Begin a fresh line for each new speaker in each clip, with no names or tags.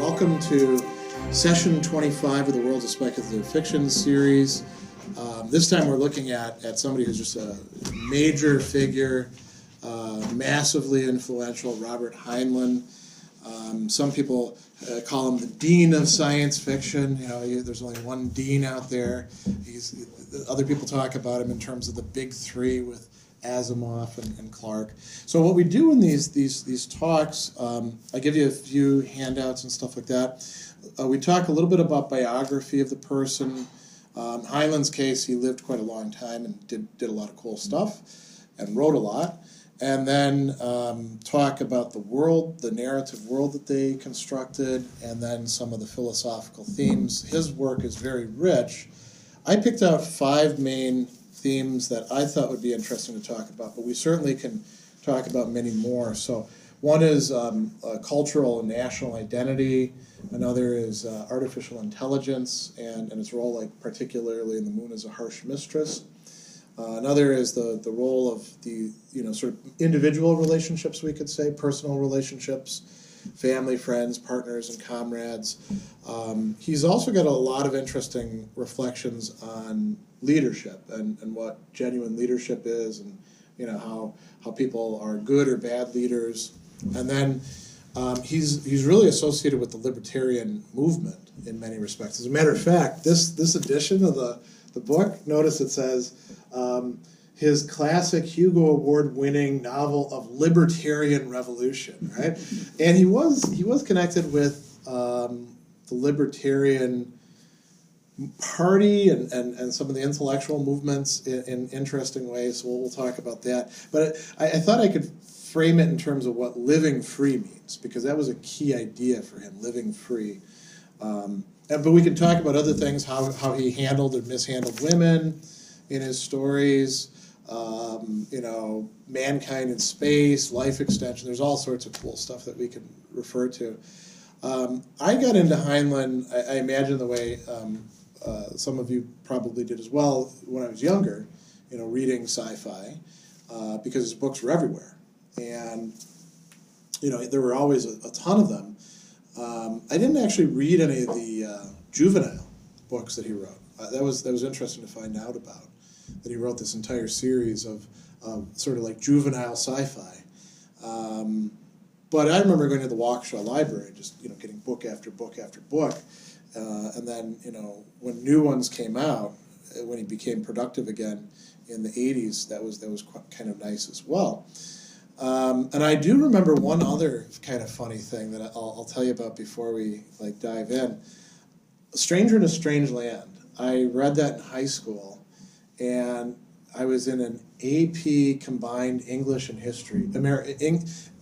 Welcome to session 25 of the Worlds of Speculative Fiction series. This time we're looking at somebody who's just a major figure, massively influential, Robert Heinlein. Some people call him the dean of science fiction. You know, there's only one dean out there. Other people talk about him in terms of the big three with Asimov and Clarke. So what we do in these talks, I give you a few handouts and stuff like that. We talk a little bit about biography of the person. Heinlein's case, he lived quite a long time and did a lot of cool stuff and wrote a lot. And then talk about the world, the narrative world that they constructed, and then some of the philosophical themes. His work is very rich. I picked out 5 main themes that I thought would be interesting to talk about, but we certainly can talk about many more. So one is cultural and national identity. Another is artificial intelligence and its role, like particularly in The Moon as a Harsh Mistress. Another is the role of the sort of individual relationships, we could say, personal relationships, family, friends, partners, and comrades. He's also got a lot of interesting reflections on leadership and what genuine leadership is, and how people are good or bad leaders. And then he's really associated with the libertarian movement in many respects. As a matter of fact, this edition of the book, notice it says his classic Hugo Award-winning novel of libertarian revolution, right? And he was connected with the libertarian party and some of the intellectual movements in interesting ways. So we'll talk about that. But I thought I could frame it in terms of what living free means, because that was a key idea for him, living free. But we can talk about other things, how he handled or mishandled women in his stories, mankind in space, life extension. There's all sorts of cool stuff that we can refer to. I got into Heinlein, I imagine the way some of you probably did as well when I was younger, reading sci-fi, because his books were everywhere. And, there were always a ton of them. I didn't actually read any of the juvenile books that he wrote. That was interesting to find out about, that he wrote this entire series of sort of like juvenile sci-fi. But I remember going to the Waukesha Library, just getting book after book after book, and then when new ones came out, when he became productive again in the 80s, that was kind of nice as well. And I do remember one other kind of funny thing that I'll tell you about before we dive in. A Stranger in a Strange Land. I read that in high school, and I was in an AP combined English and history,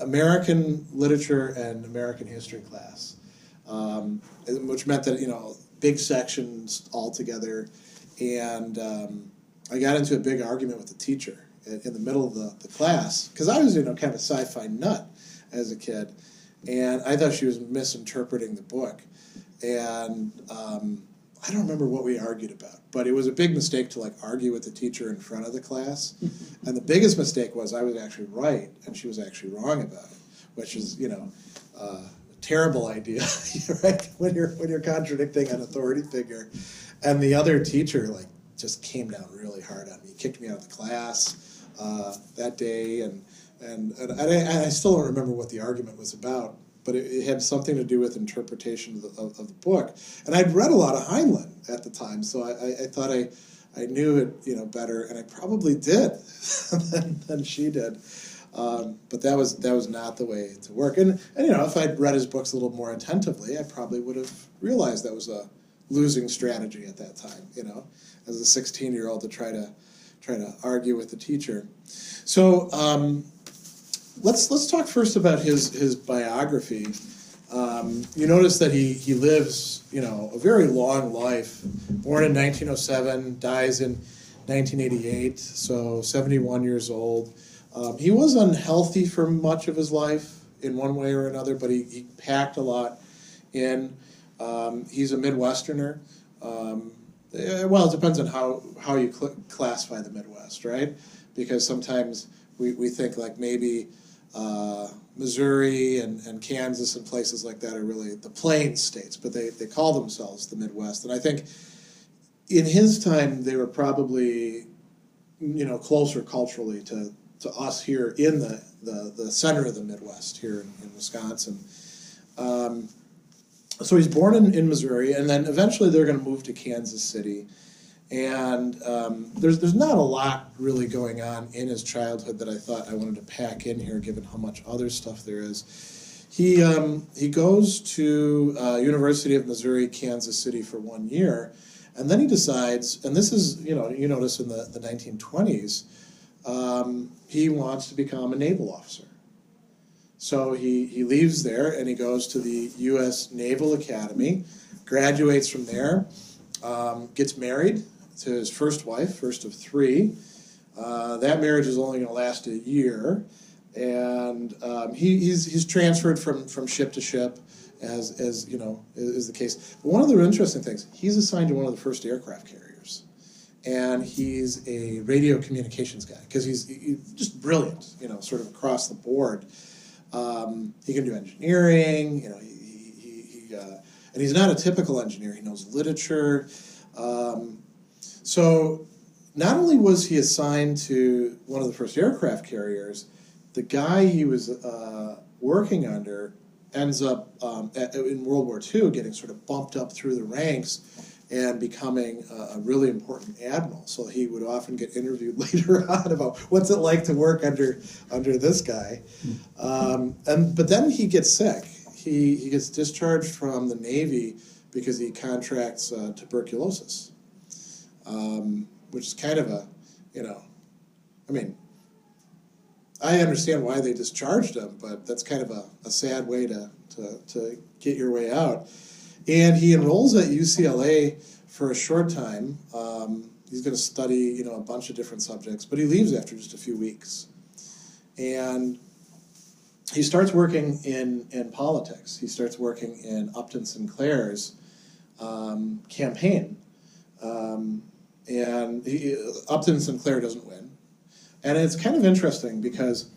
American literature and American history class, which meant that big sections all together, and I got into a big argument with the teacher in the middle of the class, because I was kind of a sci-fi nut as a kid, and I thought she was misinterpreting the book, and I don't remember what we argued about, but it was a big mistake to argue with the teacher in front of the class, and the biggest mistake was I was actually right and she was actually wrong about it, which is a terrible idea, right? When you're contradicting an authority figure, and the other teacher just came down really hard on me, kicked me out of the class that day, and I still don't remember what the argument was about, but it had something to do with interpretation of the book. And I'd read a lot of Heinlein at the time, so I thought I knew it better, and I probably did than she did. But that was not the way to work. And if I'd read his books a little more attentively, I probably would have realized that was a losing strategy at that time, as a 16-year-old to try to argue with the teacher. So let's talk first about his biography. You notice that he lives a very long life. Born in 1907, dies in 1988, so 71 years old. He was unhealthy for much of his life in one way or another, but he packed a lot in. He's a Midwesterner. Well, it depends on how you classify the Midwest, right? Because sometimes we think maybe Missouri and Kansas and places like that are really the plains states, but they call themselves the Midwest. And I think in his time they were probably, closer culturally to us here in the center of the Midwest here in Wisconsin. So he's born in Missouri, and then eventually they're going to move to Kansas City. And there's not a lot really going on in his childhood that I thought I wanted to pack in here, given how much other stuff there is. He goes to University of Missouri, Kansas City for 1 year, and then he decides, and this is, you notice in the 1920s, he wants to become a naval officer. So he leaves there and he goes to the U.S. Naval Academy, graduates from there, gets married to his first wife, first of three. That marriage is only going to last a year, and he's transferred from ship to ship, as is the case. But one of the interesting things, he's assigned to one of the first aircraft carriers, and he's a radio communications guy because he's just brilliant, sort of across the board. He can do engineering, and he's not a typical engineer. He knows literature. So not only was he assigned to one of the first aircraft carriers, the guy he was working under ends up in World War II getting sort of bumped up through the ranks and becoming a really important admiral. So he would often get interviewed later on about what's it like to work under this guy. But then he gets sick. He gets discharged from the Navy because he contracts tuberculosis, which is kind of I understand why they discharged him, but that's kind of a sad way to get your way out. And he enrolls at UCLA for a short time. He's going to study, a bunch of different subjects, but he leaves after just a few weeks. And he starts working in politics. He starts working in Upton Sinclair's campaign. And Upton Sinclair doesn't win. And it's kind of interesting because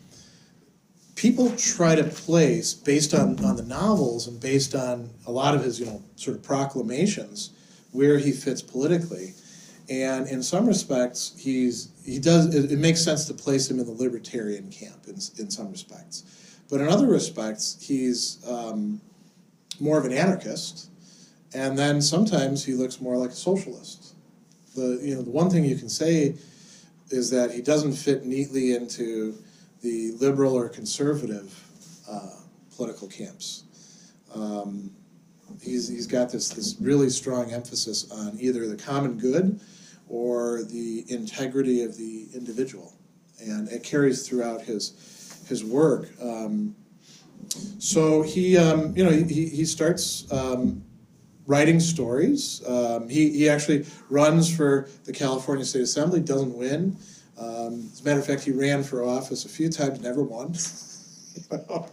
people try to place, based on the novels and based on a lot of his, sort of proclamations, where he fits politically. And in some respects, it makes sense to place him in the libertarian camp in some respects. But in other respects, he's more of an anarchist, and then sometimes he looks more like a socialist. The one thing you can say is that he doesn't fit neatly into the liberal or conservative political camps. He's got this really strong emphasis on either the common good or the integrity of the individual, and it carries throughout his work. So he starts writing stories. He actually runs for the California State Assembly, doesn't win. As a matter of fact, he ran for office a few times, never won. But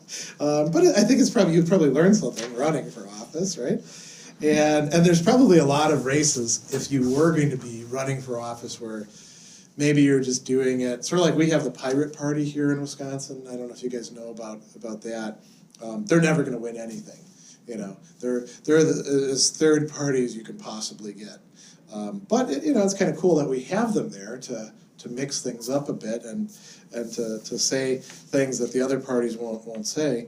I think you'd probably learn something running for office, right? And there's probably a lot of races if you were going to be running for office where maybe you're just doing it sort of like we have the Pirate Party here in Wisconsin. I don't know if you guys know about that. They're never going to win anything. They're as third party as you can possibly get. But it's kind of cool that we have them there to mix things up a bit and to say things that the other parties won't say.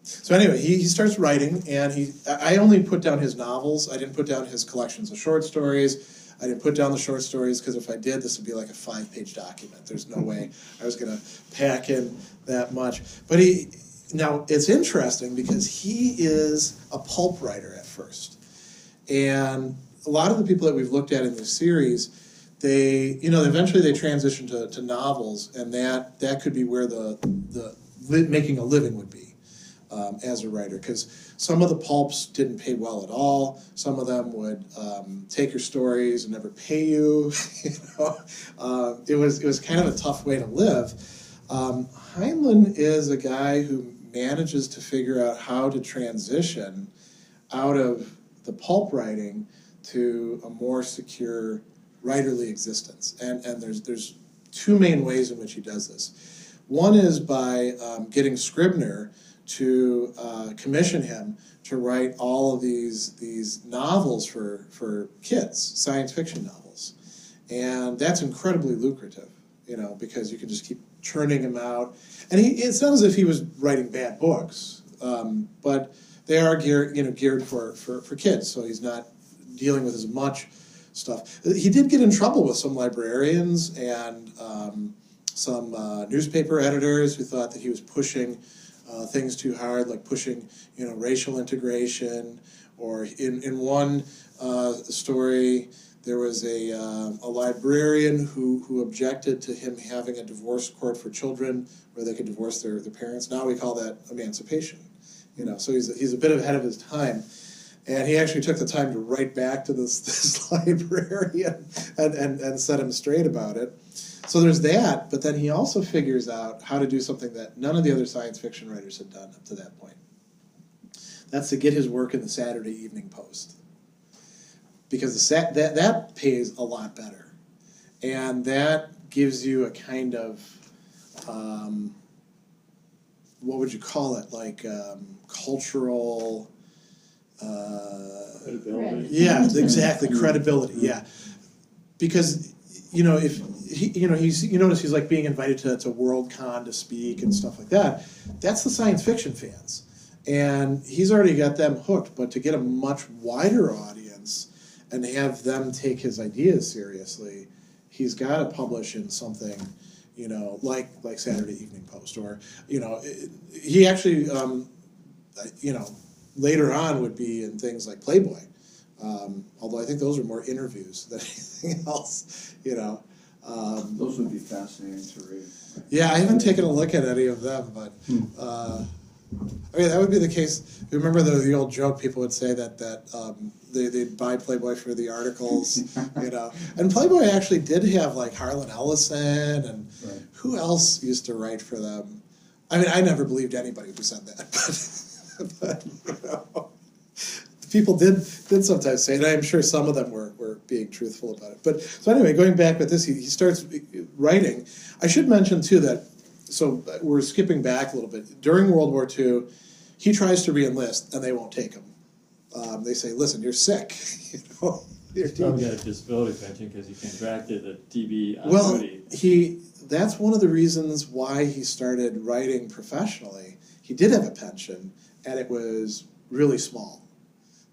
So anyway, he starts writing, and I only put down his novels. I didn't put down his collections of short stories. I didn't put down the short stories because if I did, this would be like a 5-page document. There's no way I was going to pack in that much. But now, it's interesting because he is a pulp writer at first. And a lot of the people that we've looked at in this series, eventually they transition to novels, and that could be where the making a living would be as a writer. Because some of the pulps didn't pay well at all. Some of them would take your stories and never pay you. It was kind of a tough way to live. Heinlein is a guy who manages to figure out how to transition out of the pulp writing to a more secure writerly existence. And there's two main ways in which he does this. One is by getting Scribner to commission him to write all of these novels for kids, science fiction novels. And that's incredibly lucrative, because you can just keep churning them out. And it's not as if he was writing bad books, but they are geared for kids, so he's not dealing with as much stuff. He did get in trouble with some librarians and some newspaper editors who thought that he was pushing things too hard, like pushing racial integration. Or in one story, there was a librarian who objected to him having a divorce court for children where they could divorce their parents. Now we call that emancipation. So he's a bit ahead of his time. And he actually took the time to write back to this librarian and set him straight about it. So there's that, but then he also figures out how to do something that none of the other science fiction writers had done up to that point. That's to get his work in the Saturday Evening Post. Because that pays a lot better. And that gives you a kind of, what would you call it, like cultural...
credibility.
Yeah, exactly, credibility, yeah. Because, if you notice he's like being invited to Worldcon to speak and stuff like that. That's the science fiction fans. And he's already got them hooked, but to get a much wider audience and have them take his ideas seriously, he's got to publish in something, like Saturday Evening Post, or, he actually, later on would be in things like Playboy. Although I think those are more interviews than anything else,
Those would be fascinating to read.
Yeah, I haven't taken a look at any of them, but that would be the case. Remember the old joke people would say that they'd buy Playboy for the articles, And Playboy actually did have like Harlan Ellison and
Right.
Who else used to write for them? I mean, I never believed anybody who said that, but people did sometimes say it. I'm sure some of them were being truthful about it. But so anyway, going back with this, he starts writing. I should mention too that, so we're skipping back a little bit. During World War II, he tries to re-enlist and they won't take him. They say, "Listen, you're sick."
He's probably got a disability pension because he contracted a TB on duty.
That's one of the reasons why he started writing professionally. He did have a pension, and it was really small.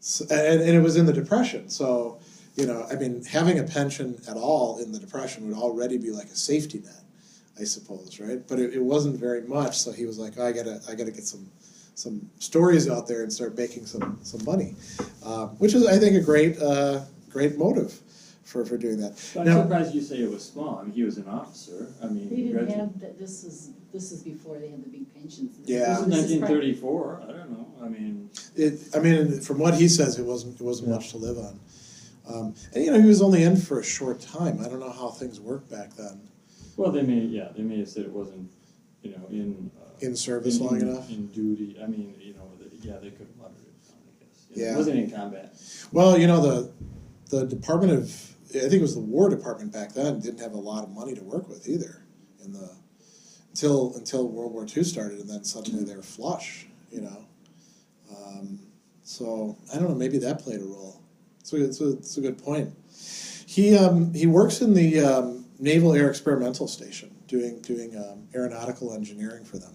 So, and it was in the Depression. So, having a pension at all in the Depression would already be like a safety net, I suppose, right? But it wasn't very much, so he was like, I gotta get some stories out there and start making some money, which is, I think, a great motive for doing that.
But I'm surprised you say it was small. I mean, he was an officer. I mean,
they didn't have that. This is before they had the big pensions.
Yeah.
This is 1934. I don't know. I mean,
from what he says, it wasn't much to live on. And he was only in for a short time. I don't know how things worked back then.
Well, they may have said it wasn't,
in service long enough.
In duty. I mean, they could have watered it down, I guess.
Yeah.
It wasn't in combat.
Well, the Department of, I think it was the War Department back then, didn't have a lot of money to work with either until World War II started, and then suddenly they were flush, So I don't know, maybe that played a role. It's a good point. He works in the Naval Air Experimental Station doing aeronautical engineering for them,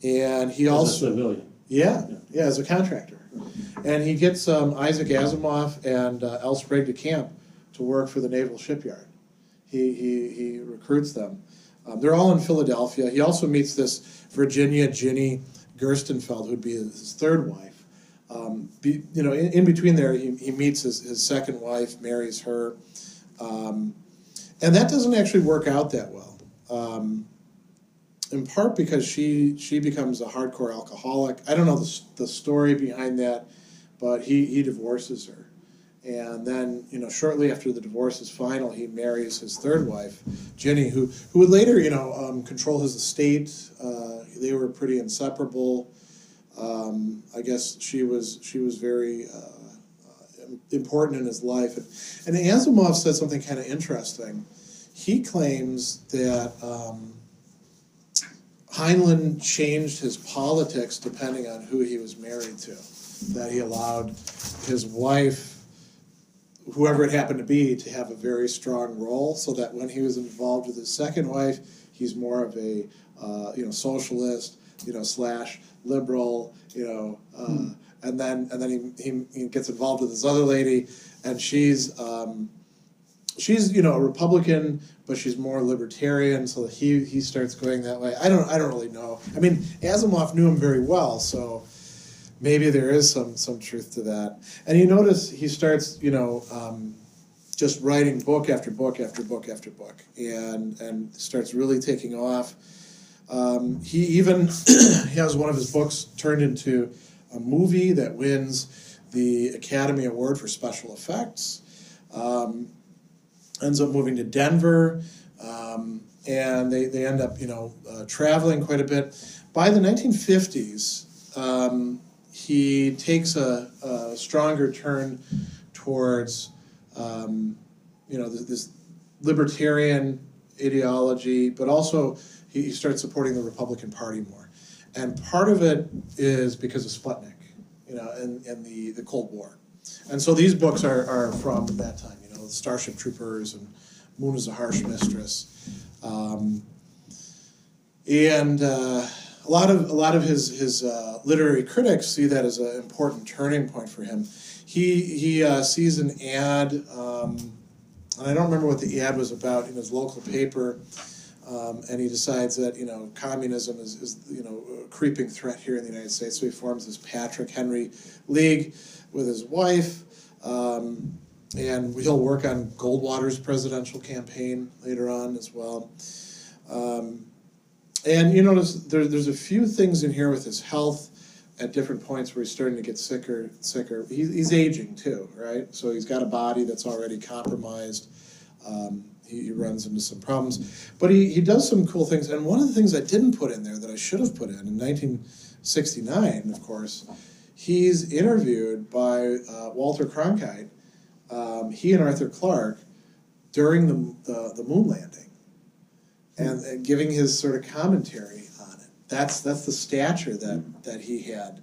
and he also
as a civilian.
Yeah, as a contractor. And he gets Isaac Asimov and L. Sprague de Camp to work for the Naval Shipyard. He recruits them. They're all in Philadelphia. He also meets this Virginia Ginny Gerstenfeld, who'd be his third wife. In between there, he meets his second wife, marries her. And that doesn't actually work out that well. In part because she becomes a hardcore alcoholic. I don't know the story behind that, but he divorces her. And then, shortly after the divorce is final, he marries his third wife, Ginny, who would later, control his estate. They were pretty inseparable. I guess she was very important in his life. And Asimov said something kind of interesting. He claims that Heinlein changed his politics depending on who he was married to. That he allowed his wife, whoever it happened to be, to have a very strong role, so that when he was involved with his second wife, he's more of a socialist, slash liberal, and then he gets involved with this other lady, and she's a Republican, but she's more libertarian, so that he starts going that way. I don't really know. I mean, Asimov knew him very well, so maybe there is some truth to that. And you notice he starts, just writing book after book after book after book, and starts really taking off. He even he has one of his books turned into a movie that wins the Academy Award for special effects. Ends up moving to Denver, and they end up traveling quite a bit. By the 1950s, he takes a stronger turn towards this libertarian ideology, but also he starts supporting the Republican Party more. And part of it is because of Sputnik, and the Cold War. And so these books are from that time, Starship Troopers and Moon is a Harsh Mistress. And a lot of his literary critics see that as an important turning point for him. He sees an ad, and I don't remember what the ad was about, in his local paper, and he decides that communism is a creeping threat here in the United States. So he forms this Patrick Henry League with his wife, and he'll work on Goldwater's presidential campaign later on as well. And you notice there's a few things in here with his health at different points where he's starting to get sicker. He's aging too, right? So he's got a body that's already compromised. He runs into some problems. But he does some cool things. And one of the things I didn't put in there that I should have put in 1969, of course, he's interviewed by Walter Cronkite, he and Arthur Clarke, during the moon landing, and giving his sort of commentary on it. That's the stature that he had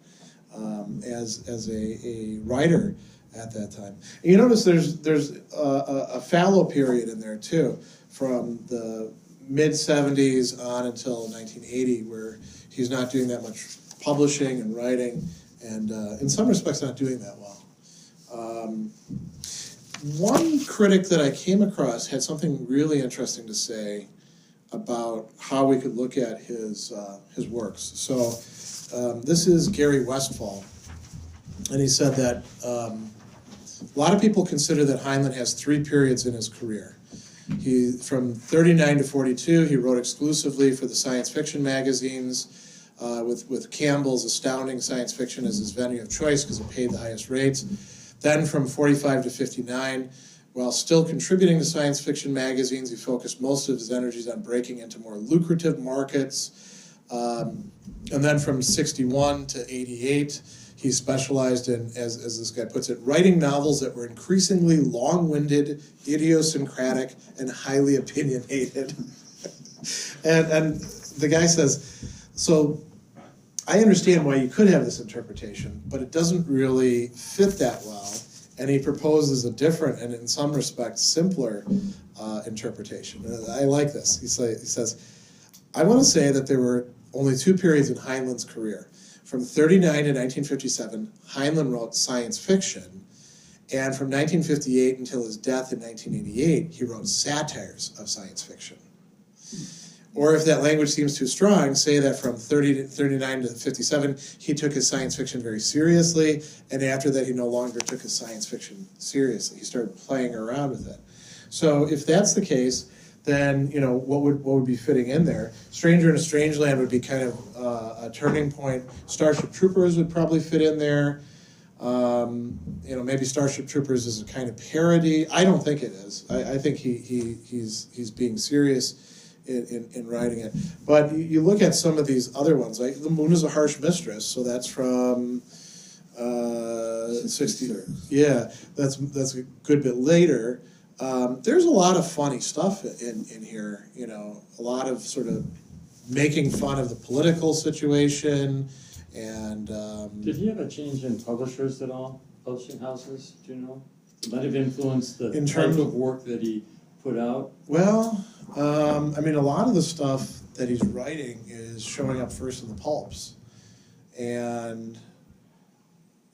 as a writer at that time. And you notice there's a fallow period in there too, from the mid-70s on until 1980, where he's not doing that much publishing and writing, and in some respects not doing that well. One critic that I came across had something really interesting to say about how we could look at his works. So this is Gary Westfall, and he said that a lot of people consider that Heinlein has three periods in his career. From 39 to 42, he wrote exclusively for the science fiction magazines, with Campbell's Astounding Science Fiction as his venue of choice because it paid the highest rates. Then from 45 to 59, while still contributing to science fiction magazines, he focused most of his energies on breaking into more lucrative markets. And then from 61 to 88, he specialized in, as this guy puts it, writing novels that were increasingly long-winded, idiosyncratic, and highly opinionated. and the guy says, so I understand why you could have this interpretation, but it doesn't really fit that well. And he proposes a different and, in some respects, simpler interpretation. I like this. He says, I want to say that there were only two periods in Heinlein's career. From 39 to 1957, Heinlein wrote science fiction, and from 1958 until his death in 1988, he wrote satires of science fiction. Or if that language seems too strong, say that from 39 to 57, he took his science fiction very seriously, and after that he no longer took his science fiction seriously. He started playing around with it. So if that's the case, then what would be fitting in there? Stranger in a Strange Land would be kind of a turning point. Starship Troopers would probably fit in there. Maybe Starship Troopers is a kind of parody. I don't think it is. I think he's being serious in writing it. But you look at some of these other ones, like The Moon is a Harsh Mistress, so that's from 60. Yeah, that's a good bit later. There's a lot of funny stuff in here, a lot of sort of making fun of the political situation, and
Did he have a change in publishers at all, publishing houses, do you know? It might have influenced the
In
type
terms-
of work that he put out?
well, I mean, a lot of the stuff that he's writing is showing up first in the pulps, and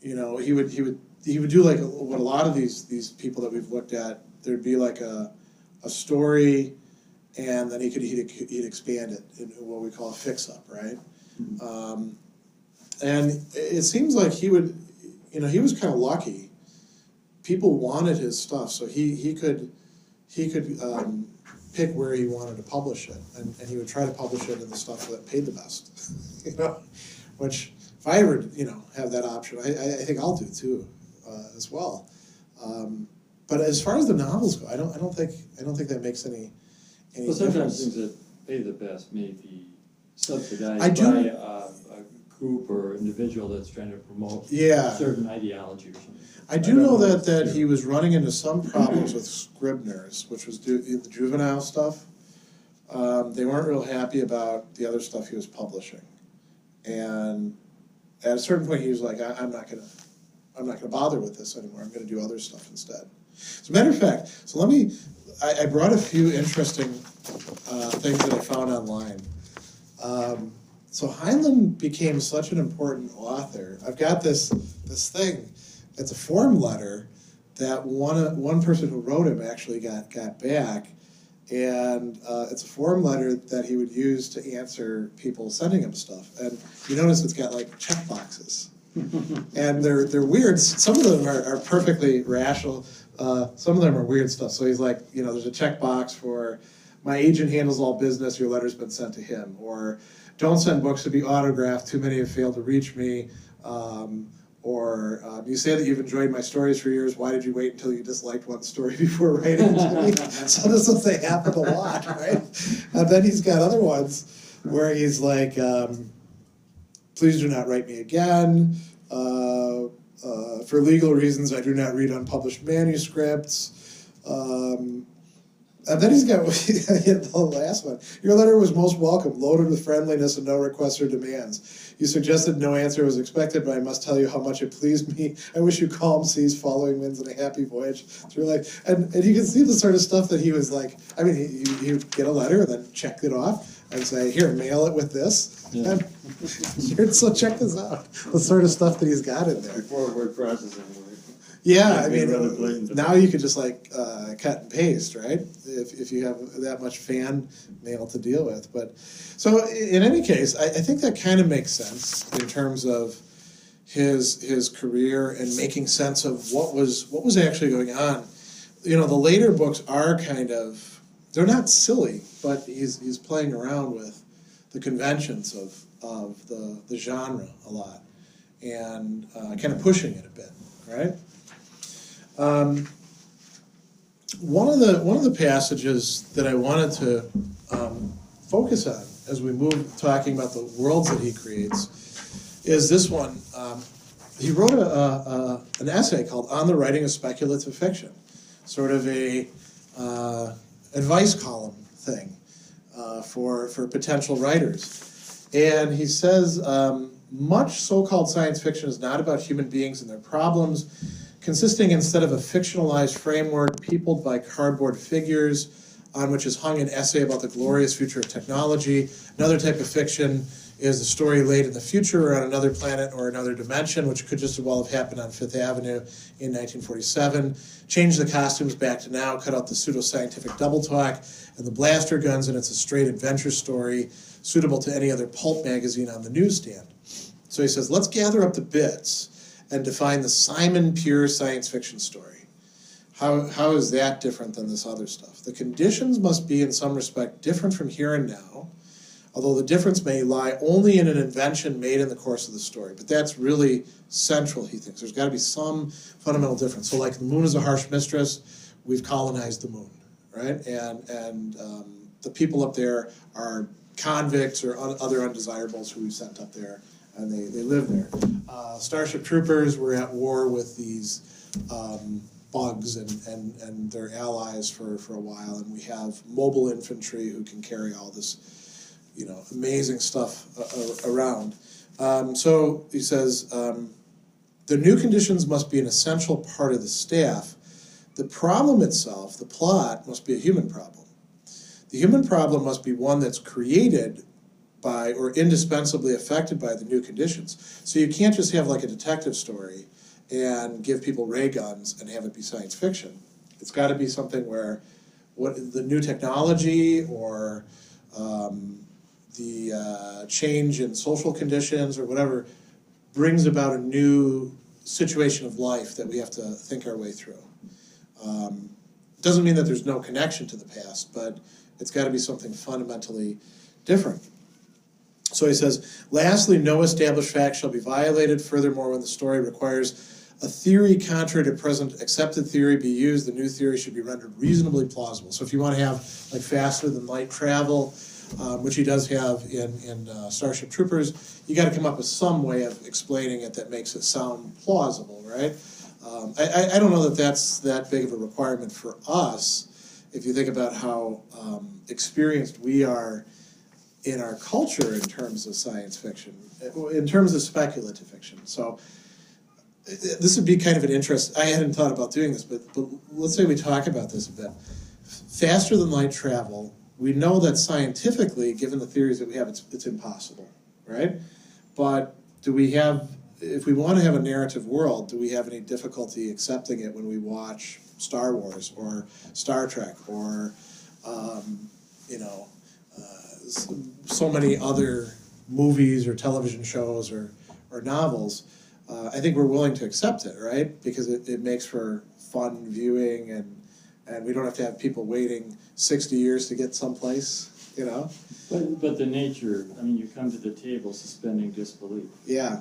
you know, he would do like what a lot of these people that we've looked at. There'd be like a story, and then he'd expand it in what we call a fix-up, right? And it seems like he would, you know, he was kind of lucky. People wanted his stuff, so he could pick where he wanted to publish it, and he would try to publish it in the stuff that paid the best, you know. Which, if I ever, you know, have that option, I think I'll do too, as well. But as far as the novels go, I don't think that makes any
Well, sometimes
difference.
things that pay the best may be subsidized
I do-
by a group or individual that's trying to promote
Yeah.
a certain ideology or something.
I do know that he was running into some problems with Scribners, which was the juvenile stuff. They weren't real happy about the other stuff he was publishing, and at a certain point, he was like, "I'm not gonna bother with this anymore. I'm gonna do other stuff instead." As a matter of fact, so I brought a few interesting things that I found online. So Heinlein became such an important author. I've got this thing. It's a form letter that one person who wrote him actually got back, and it's a form letter that he would use to answer people sending him stuff. And you notice it's got like check boxes, and they're weird. Some of them are perfectly rational. Some of them are weird stuff. So he's like, you know, there's a checkbox for my agent handles all business. Your letter's been sent to him, or don't send books to be autographed. Too many have failed to reach me. Or you say that you've enjoyed my stories for years. Why did you wait until you disliked one story before writing to me? So this will say happen a lot, right? And then he's got other ones where he's like, please do not write me again. For legal reasons, I do not read unpublished manuscripts. And then he's got the last one. Your letter was most welcome, loaded with friendliness and no requests or demands. You suggested no answer was expected, but I must tell you how much it pleased me. I wish you calm seas, following winds, and a happy voyage through life. And you can see the sort of stuff that he was like. I mean, he would get a letter and then check it off and say, here, mail it with this.
Yeah.
And so check this out. The sort of stuff that he's got in there.
Before word processing.
Yeah, I
That'd be rather blatant.
mean, now you could just like cut and paste, right? If you have that much fan mail to deal with. But so in any case, I think that kind of makes sense in terms of his career and making sense of what was actually going on. You know, the later books are kind of, they're not silly, but he's playing around with the conventions of the genre a lot and kind of pushing it a bit, right? One of the passages that I wanted to focus on as we move talking about the worlds that he creates is this one. He wrote an essay called "On the Writing of Speculative Fiction," sort of a advice column thing for potential writers, and he says much so-called science fiction is not about human beings and their problems, consisting instead of a fictionalized framework peopled by cardboard figures on which is hung an essay about the glorious future of technology. Another type of fiction is a story laid in the future or on another planet or another dimension, which could just as well have happened on Fifth Avenue in 1947. Change the costumes back to now, cut out the pseudoscientific double talk and the blaster guns, and it's a straight adventure story suitable to any other pulp magazine on the newsstand. So he says, let's gather up the bits and define the Simon pure science fiction story. How is that different than this other stuff? The conditions must be in some respect different from here and now, although the difference may lie only in an invention made in the course of the story. But that's really central, he thinks. There's got to be some fundamental difference. So like the moon is a harsh mistress, we've colonized the moon, right? And the people up there are convicts or other undesirables who we sent up there, and they live there. Starship Troopers were at war with these bugs and their allies for a while, and we have mobile infantry who can carry all this amazing stuff around. So he says, the new conditions must be an essential part of the staff. The problem itself, the plot, must be a human problem. The human problem must be one that's created by or indispensably affected by the new conditions. So you can't just have like a detective story and give people ray guns and have it be science fiction. It's got to be something where what the new technology or the change in social conditions or whatever brings about a new situation of life that we have to think our way through. Doesn't mean that there's no connection to the past, but it's got to be something fundamentally different. So he says, lastly, no established fact shall be violated. Furthermore, when the story requires a theory contrary to present accepted theory be used, the new theory should be rendered reasonably plausible. So if you want to have like faster than light travel, which he does have in Starship Troopers, you got to come up with some way of explaining it that makes it sound plausible, right? I don't know that that's that big of a requirement for us if you think about how experienced we are in our culture in terms of science fiction, in terms of speculative fiction. So this would be kind of an interest. I hadn't thought about doing this, but let's say we talk about this a bit. Faster than light travel, we know that scientifically, given the theories that we have, it's impossible, right? But do we have, if we want to have a narrative world, do we have any difficulty accepting it when we watch Star Wars or Star Trek or, so many other movies or television shows or novels? I think we're willing to accept it, right? Because it makes for fun viewing and we don't have to have people waiting 60 years to get someplace,
But the nature, you come to the table suspending disbelief.
Yeah.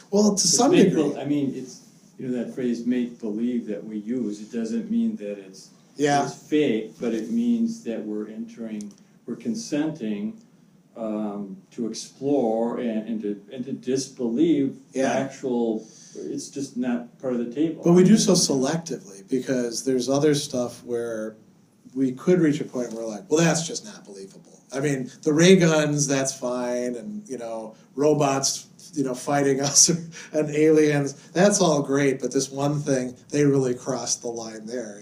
Well,
to some degree.
It's, that phrase make believe that we use, it doesn't mean that it's fake, but it means that we're consenting to explore and to disbelieve actual. It's just not part of the table.
But we do so selectively because there's other stuff where we could reach a point where we're like, well, that's just not believable. The ray guns, that's fine, and robots, fighting us and aliens, that's all great. But this one thing, they really crossed the line there,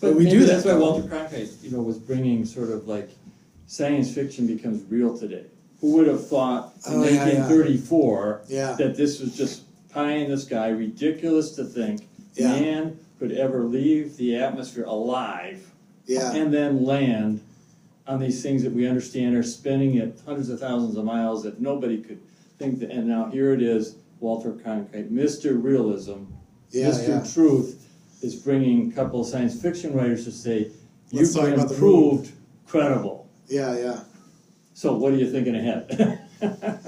But we do that.
That's why Walter Cronkite, was bringing sort of like science fiction becomes real today. Who would have thought in 1934 that this was just pie in the sky, ridiculous to think man could ever leave the atmosphere alive and then land on these things that we understand are spinning at hundreds of thousands of miles that nobody could think that. And now here it is, Walter Cronkite, Mr. Realism, Mr. Truth, is bringing a couple of science fiction writers to say, you've been proved credible.
Yeah.
So what are you thinking ahead?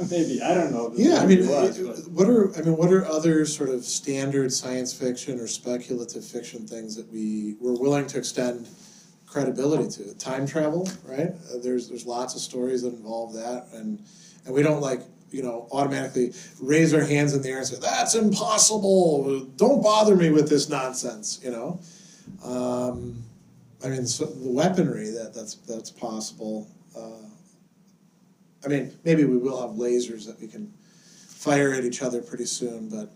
Maybe, I don't know.
What are other sort of standard science fiction or speculative fiction things that we're willing to extend credibility to? Time travel, right? There's lots of stories that involve that, and we don't automatically raise our hands in the air and say that's impossible. Don't bother me with this nonsense. So the weaponry that's possible. Maybe we will have lasers that we can fire at each other pretty soon, but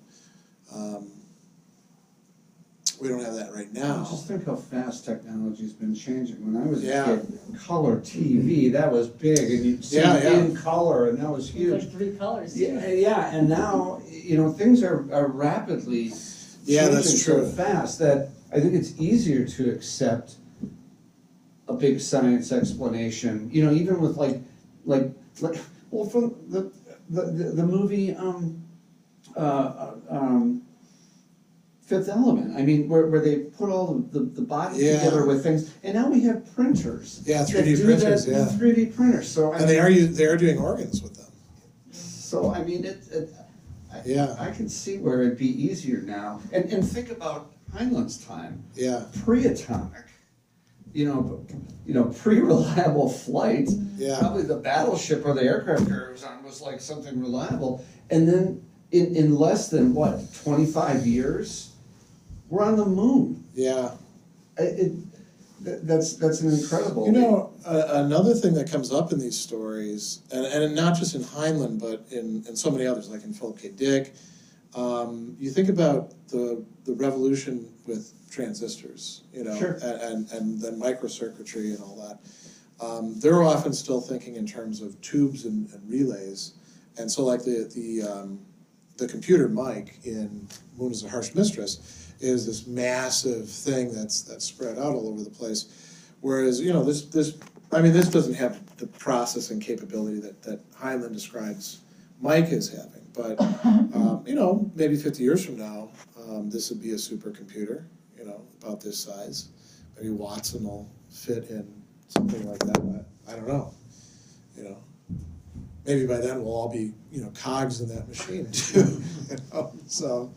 we don't have that right now.
Just think how fast technology's been changing. When I was a kid, color TV, that was big, and you'd see in color, and that was huge.
Like 3 colors.
Yeah, and now, things are rapidly changing
that's true.
so fast that I think it's easier to accept a big science explanation. Even with from the movie Fifth Element. Where they put all the bodies together with things, and now we have printers.
3D printers.
3D printers. So
they are doing organs with them.
So I can see where it'd be easier now. And think about Heinlein's time. Pre-atomic. Pre-reliable flight. Probably the battleship or the aircraft carrier was on was like something reliable. And then in less than 25 years, we're on the moon. That's an incredible.
You know, another thing that comes up in these stories, and not just in Heinlein, but in so many others, like in Philip K. Dick, you think about the revolution with transistors, you know,
sure.
and then microcircuitry and all that. They're often still thinking in terms of tubes and relays, and so like the computer mic in Moon is a Harsh Mistress is this massive thing that's spread out all over the place, whereas you know this doesn't have the processing capability that Heinlein describes Mike as having, but you know, maybe 50 years from now, this would be a supercomputer, you know, about this size. Maybe Watson will fit in something like that. I don't know, you know. Maybe by then we'll all be, you know, cogs in that machine too. You know? So,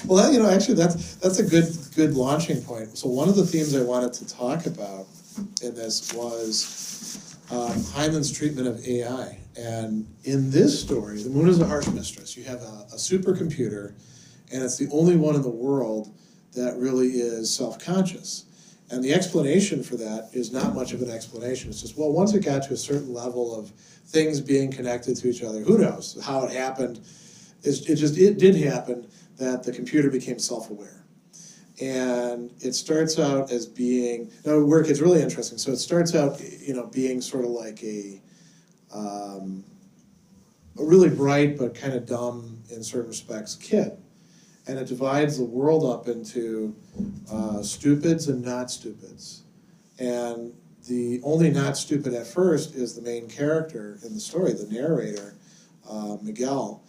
well, you know, actually that's a good launching point. So one of the themes I wanted to talk about in this was Heinlein's treatment of AI. And in this story, the Moon is a Harsh Mistress. You have a supercomputer, and it's the only one in the world that really is self-conscious. And the explanation for that is not much of an explanation. It's just, well, once it got to a certain level of things being connected to each other, who knows how it happened. It did happen that the computer became self-aware. And it starts out as being, now where it gets really interesting, so it starts out, you know, being sort of like a really bright but kind of dumb in certain respects kid. And it divides the world up into stupids and not stupids. And the only not stupid at first is the main character in the story, the narrator, Miguel,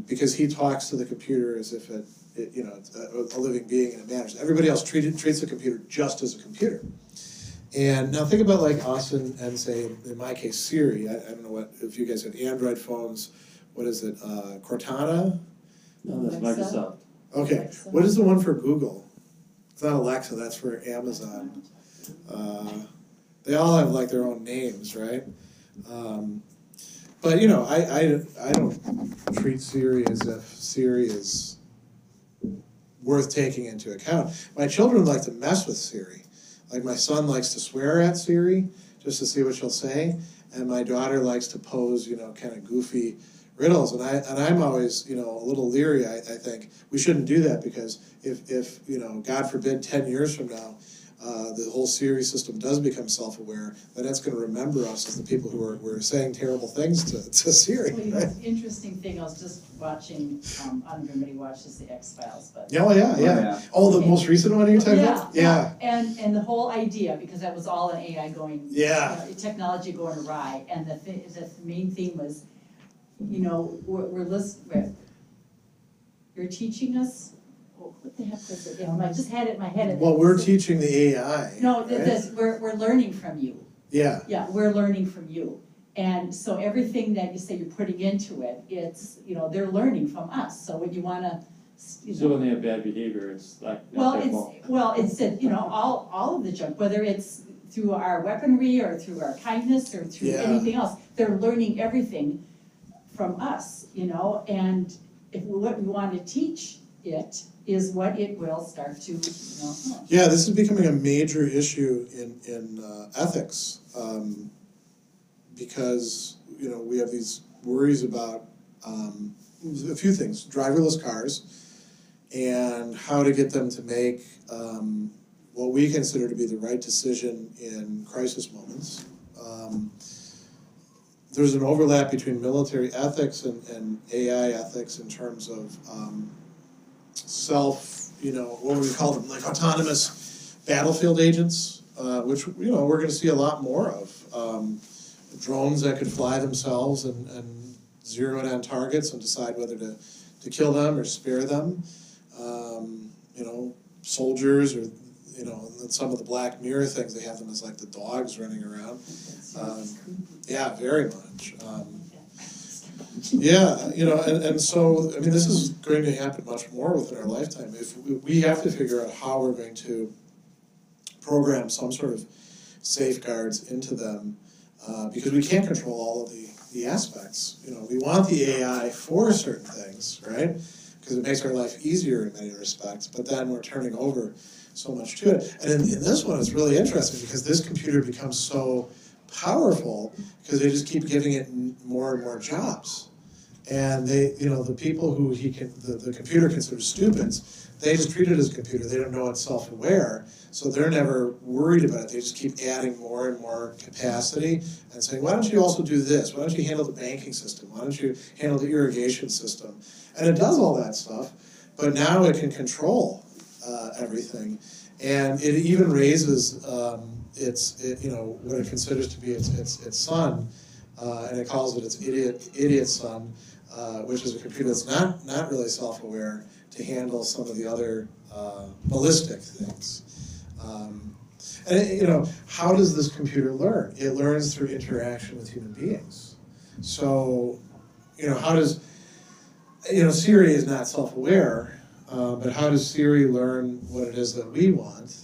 because he talks to the computer as if it's a living being and it matters. Everybody else treats the computer just as a computer. And now think about like us and say, in my case, Siri. I don't know if you guys have Android phones. What is it, Cortana?
No, that's Microsoft.
Okay,
Alexa.
What is the one for Google? It's not Alexa, that's for Amazon. They all have like their own names, right? But you know, I don't treat Siri as if Siri is worth taking into account. My children like to mess with Siri. Like my son likes to swear at Siri just to see what she'll say, and my daughter likes to pose, you know, kind of goofy riddles, and I'm always, you know, a little leery. I think we shouldn't do that, because if you know, God forbid, 10 years from now, the whole Siri system does become self-aware, then it's going to remember us as the people who were saying terrible things to Siri.
Well,
Right?
the interesting thing, I was just watching, I don't know if everybody watches the X-Files, but.
Yeah. Oh, the most recent one you're talking about? Yeah.
And the whole idea, because that was all an AI going, technology going awry, and the main theme was, you know, we're listening, you're teaching us, what the heck was it? I just had it in my head.
Well, we're teaching the AI.
No,
right?
we're learning from you.
Yeah.
Yeah, we're learning from you. And so everything that you say you're putting into it, it's, you know, they're learning from us. So when you want to,
so when they have bad behavior, it's like,
it's you know, all of the junk, whether it's through our weaponry or through our kindness or through anything else, they're learning everything from us, you know, and if what we want to teach it is what it will start to, you know.
Yeah, this is becoming a major issue in ethics, because, you know, we have these worries about a few things: driverless cars, and how to get them to make what we consider to be the right decision in crisis moments. There's an overlap between military ethics and AI ethics in terms of you know, what we call them, like autonomous battlefield agents, which, you know, we're going to see a lot more of. Drones that could fly themselves and zero in on targets and decide whether to kill them or spare them. You know, soldiers, or, you know, in some of the Black Mirror things, they have them as like the dogs running around. Yeah, very much. Yeah, you know, and so, I mean, this is going to happen much more within our lifetime. If we have to figure out how we're going to program some sort of safeguards into them, because we can't control all of the aspects. You know, we want the AI for certain things, right? Because because it makes our life easier in many respects, but then we're turning over so much to it. And in this one, it's really interesting because this computer becomes so powerful because they just keep giving it more and more jobs. And they, the people who the computer considers stupids, they just treat it as a computer. They don't know it's self-aware, so they're never worried about it. They just keep adding more and more capacity and saying, why don't you also do this? Why don't you handle the banking system? Why don't you handle the irrigation system? And it does all that stuff, but now it can control everything. And it even raises what it considers to be its son, and it calls it its idiot son, which is a computer that's not really self-aware to handle some of the other ballistic things. How does this computer learn? It learns through interaction with human beings. So, how does, Siri is not self-aware, but how does Siri learn what it is that we want,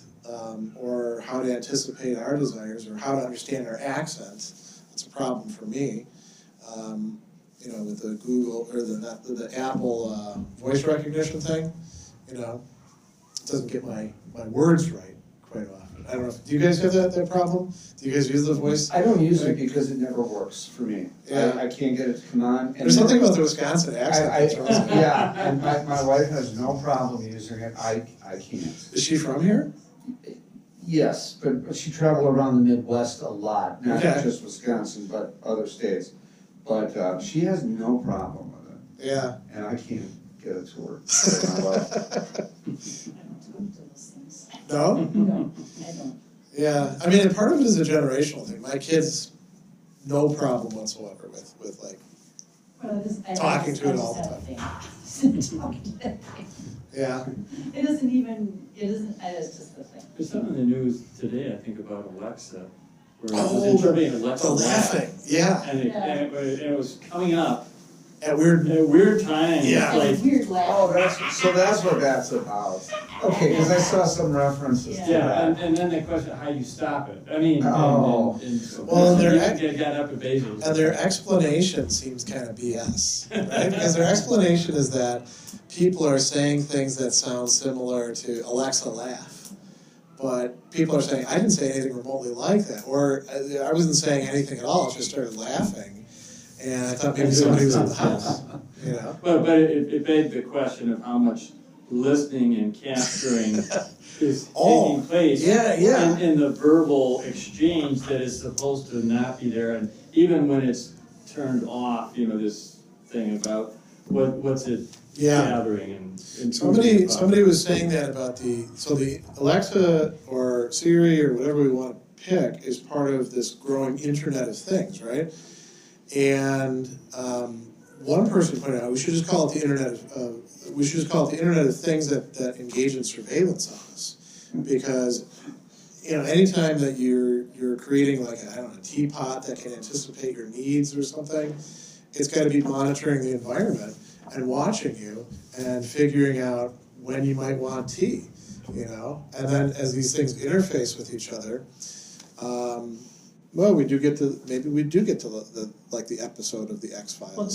or how to anticipate our desires, or how to understand our accent? That's a problem for me. With the Google or the Apple voice recognition thing, it doesn't get my words right quite often. I don't know. Do you guys have that problem? Do you guys use the voice?
I don't use it because it never works for me. Yeah. I can't get it to come on. And
there's something about the Wisconsin accent.
Yeah, and my wife has no problem using it. I can't.
Is she from here?
Yes, but she traveled around the Midwest a lot, not just Wisconsin, but other states. But she has no problem with it.
Yeah.
And I can't get it to work.
I don't talk to those things.
No?
No, I don't.
Yeah, I mean, and part of it is a generational thing. My kids, no problem whatsoever with talking to it all the time.
Talking to that thing.
Yeah.
It is just the thing.
There's something in the news today, I think, about Alexa. Where
Oh,
it was interpreting Alexa
the laughing. Yeah.
And it was coming up
At weird
times.
Yeah.
Like, weird laugh.
Oh, that's what that's about. Okay, because I saw some references to that.
And then the question how you stop it. I mean,
Oh.
and got up to Bezos.
And their explanation seems kind of BS, right? Because their explanation is that people are saying things that sound similar to Alexa laugh. But people are saying, I didn't say anything remotely like that. Or I wasn't saying anything at all, I just started laughing. And I thought maybe somebody was in the house,
But it begged the question of how much listening and capturing is taking place in the verbal exchange that is supposed to not be there. And even when it's turned off, this thing about what's it gathering and
somebody was saying that about the Alexa or Siri or whatever we want to pick is part of this growing Internet of Things, right? And one person pointed out we should just call it the Internet of Things that engage in surveillance on us, because anytime that you're creating like a teapot that can anticipate your needs or something, it's got to be monitoring the environment and watching you and figuring out when you might want tea, and then as these things interface with each other, we do get to the episode of the X-Files.
Well,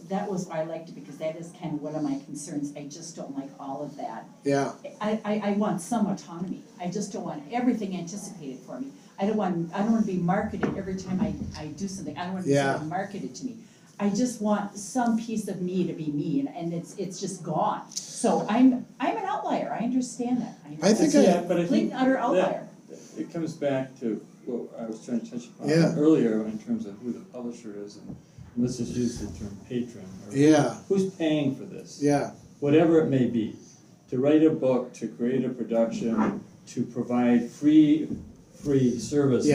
that was why I liked it, because that is kind of one of my concerns. I just don't like all of that.
Yeah.
I want some autonomy. I just don't want everything anticipated for me. I don't want to be marketed every time I do something. I don't want to be marketed to me. I just want some piece of me to be me, and it's just gone. So I'm an outlier. I understand that.
I think
complete and utter outlier.
It comes back to what I was trying to touch upon earlier in terms of who the publisher is, and let's just use the term patron. Who's paying for this? Yeah. Whatever it may be, to write a book, to create a production, to provide free services.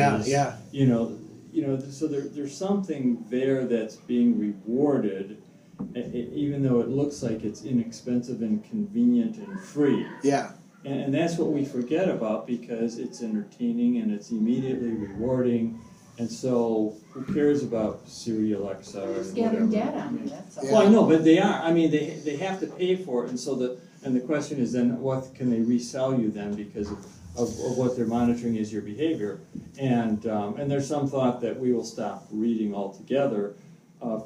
So there's something there that's being rewarded, even though it looks like it's inexpensive and convenient and free. Yeah. And that's what we forget about, because it's entertaining and it's immediately rewarding. And so who cares about Siri, Alexa, or
just gathering data on you, that's all.
Well, I know, but they are. I mean, they have to pay for it. And so the question is then, what can they resell you then, because of what they're monitoring is your behavior. And there's some thought that we will stop reading altogether,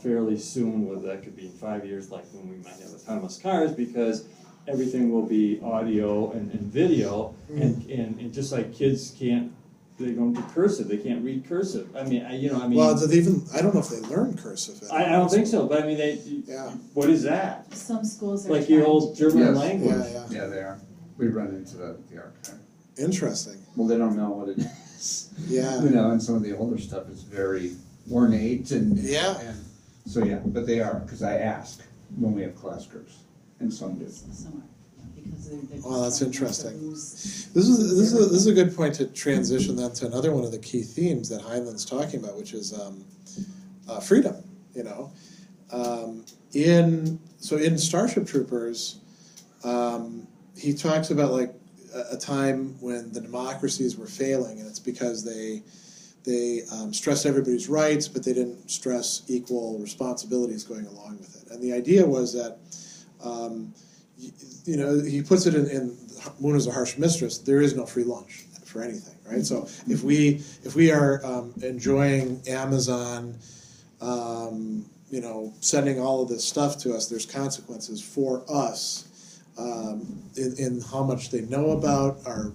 fairly soon, whether that could be in 5 years, like when we might have autonomous cars, because everything will be audio and video, and just like kids they don't do cursive, they can't read cursive. I mean.
Well, I don't know if they learn cursive.
I don't think so, but I mean, what is that?
Some schools are
like your old German language.
Yeah, they are. We run into that at the archive.
Interesting.
Well, they don't know what it is.
Yeah.
And some of the older stuff is very ornate and so but they are, because I ask when we have class groups, and some do.
Because they're
Oh, that's interesting. This is a good point to transition then to another one of the key themes that Heinlein's talking about, which is freedom. In Starship Troopers, he talks about like a time when the democracies were failing, and it's because they stressed everybody's rights, but they didn't stress equal responsibilities going along with it. And the idea was that, he puts it in Moon is a Harsh Mistress, there is no free lunch for anything, right? So if we are enjoying Amazon, sending all of this stuff to us, there's consequences for us in how much they know about our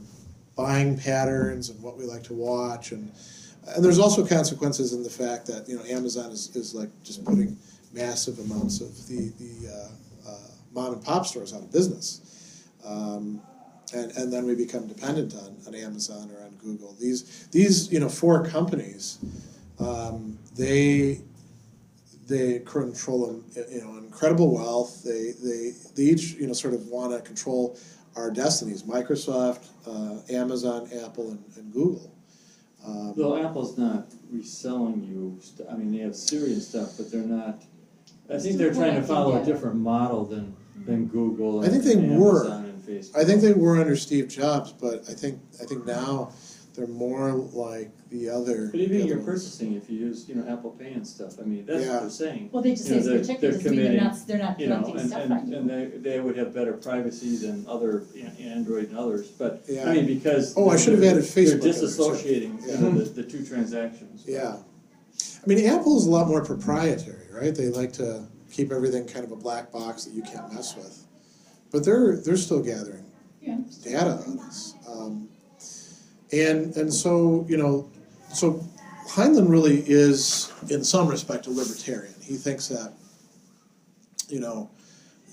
buying patterns and what we like to watch, and there's also consequences in the fact that Amazon is like just putting massive amounts of the mom and pop stores out of business, and then we become dependent on Amazon or on Google. These 4 companies, they control incredible wealth. They each sort of want to control our destinies. Microsoft, Amazon, Apple, and Google.
Though Apple's not reselling you, they have Siri and stuff, but they're not. I think they're trying to follow a different model than Google. And,
I think they
Amazon and Facebook.
I think they were under Steve Jobs, but I think now they're more like the other.
But even your purchasing, if you use Apple Pay and stuff, that's what they're saying.
Well, they just say it's protected. Doesn't mean they're not collecting stuff on you.
And they would have better privacy than other Android and others. But because
I should have added Facebook.
They're disassociating the two transactions.
Yeah, Apple is a lot more proprietary, right? They like to keep everything kind of a black box that you can't mess with, but they're still gathering data on us. And so so Heinlein really is, in some respect, a libertarian. He thinks that,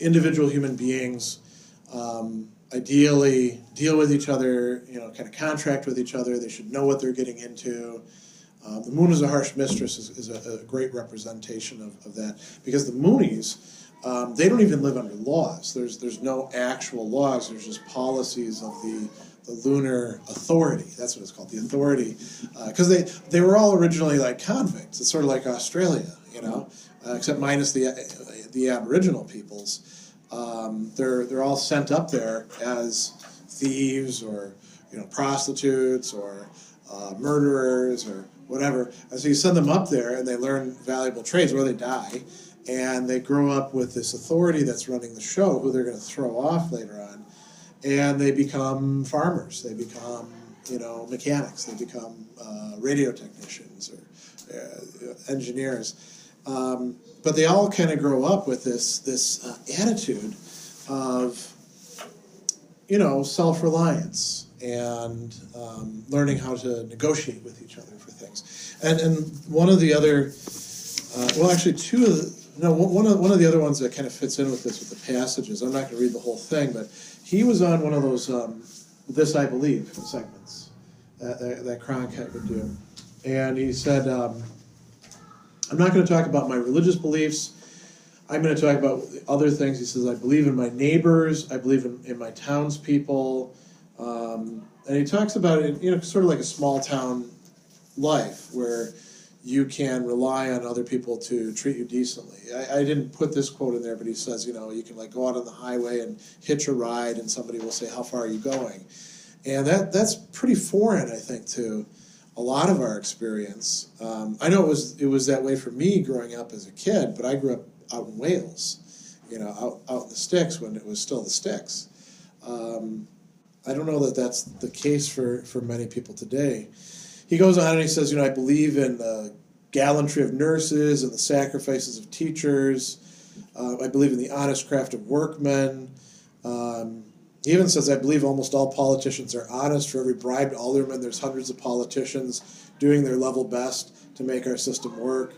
individual human beings ideally deal with each other, kind of contract with each other. They should know what they're getting into. The Moon is a Harsh Mistress is a great representation of that, because the Moonies, they don't even live under laws. There's no actual laws. There's just policies of the Lunar Authority. That's what it's called, the Authority, because they were all originally like convicts. It's sort of like Australia, except minus the Aboriginal peoples. They're all sent up there as thieves or prostitutes or murderers or whatever. And so you send them up there and they learn valuable trades, or they die, and they grow up with this authority that's running the show, who they're going to throw off later on, and they become farmers, they become mechanics, they become radio technicians or engineers, but they all kind of grow up with this attitude of self-reliance and learning how to negotiate with each other for things. And one of the other, one of the other ones that kind of fits in with this, with the passages, I'm not going to read the whole thing, but he was on one of those This I Believe segments that Cronkite would do. And he said, I'm not going to talk about my religious beliefs. I'm going to talk about other things. He says, I believe in my neighbors. I believe in my townspeople. And he talks about it, sort of like a small town life where you can rely on other people to treat you decently. I didn't put this quote in there, but he says, you can like go out on the highway and hitch a ride and somebody will say, how far are you going? And that's pretty foreign, I think, to a lot of our experience. I know it was that way for me growing up as a kid, but I grew up out in Wales, out in the sticks when it was still the sticks. I don't know that that's the case for many people today. He goes on and he says, I believe in gallantry of nurses and the sacrifices of teachers. I believe in the honest craft of workmen. He even says, I believe almost all politicians are honest. For every bribed alderman, there's hundreds of politicians doing their level best to make our system work.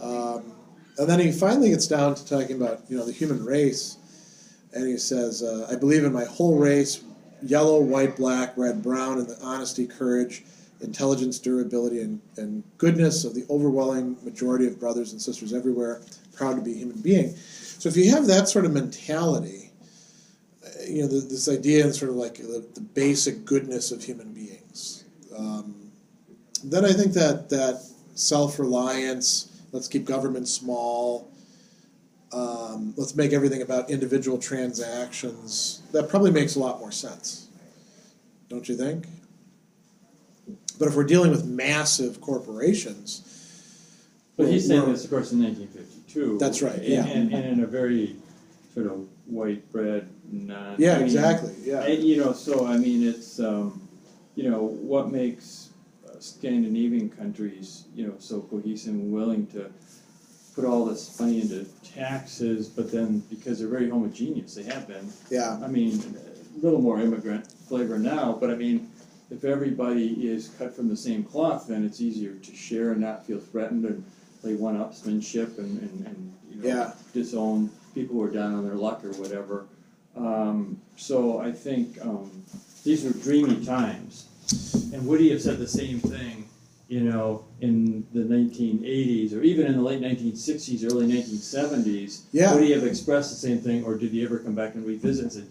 And then he finally gets down to talking about, the human race. And he says, I believe in my whole race, yellow, white, black, red, brown, and the honesty, courage, intelligence, durability, and goodness of the overwhelming majority of brothers and sisters everywhere, proud to be a human being. So if you have that sort of mentality, this idea and sort of like the basic goodness of human beings, then I think that self-reliance, let's keep government small, let's make everything about individual transactions, that probably makes a lot more sense. Don't you think? But if we're dealing with massive corporations...
But he's saying this, of course, in 1952.
That's right, yeah.
And in a very sort of white bread, non...
Yeah, exactly, yeah.
And, so, I mean, it's, what makes Scandinavian countries, so cohesive and willing to put all this money into taxes, but then because they're very homogeneous, they have been.
Yeah.
I mean, a little more immigrant flavor now, but I mean, if everybody is cut from the same cloth, then it's easier to share and not feel threatened and play one-upsmanship and disown people who are down on their luck or whatever. So I think these were dreamy times. And Woody have said the same thing, in the 1980s or even in the late 1960s, early 1970s.
Yeah.
Would he have expressed the same thing, or did he ever come back and revisit and say,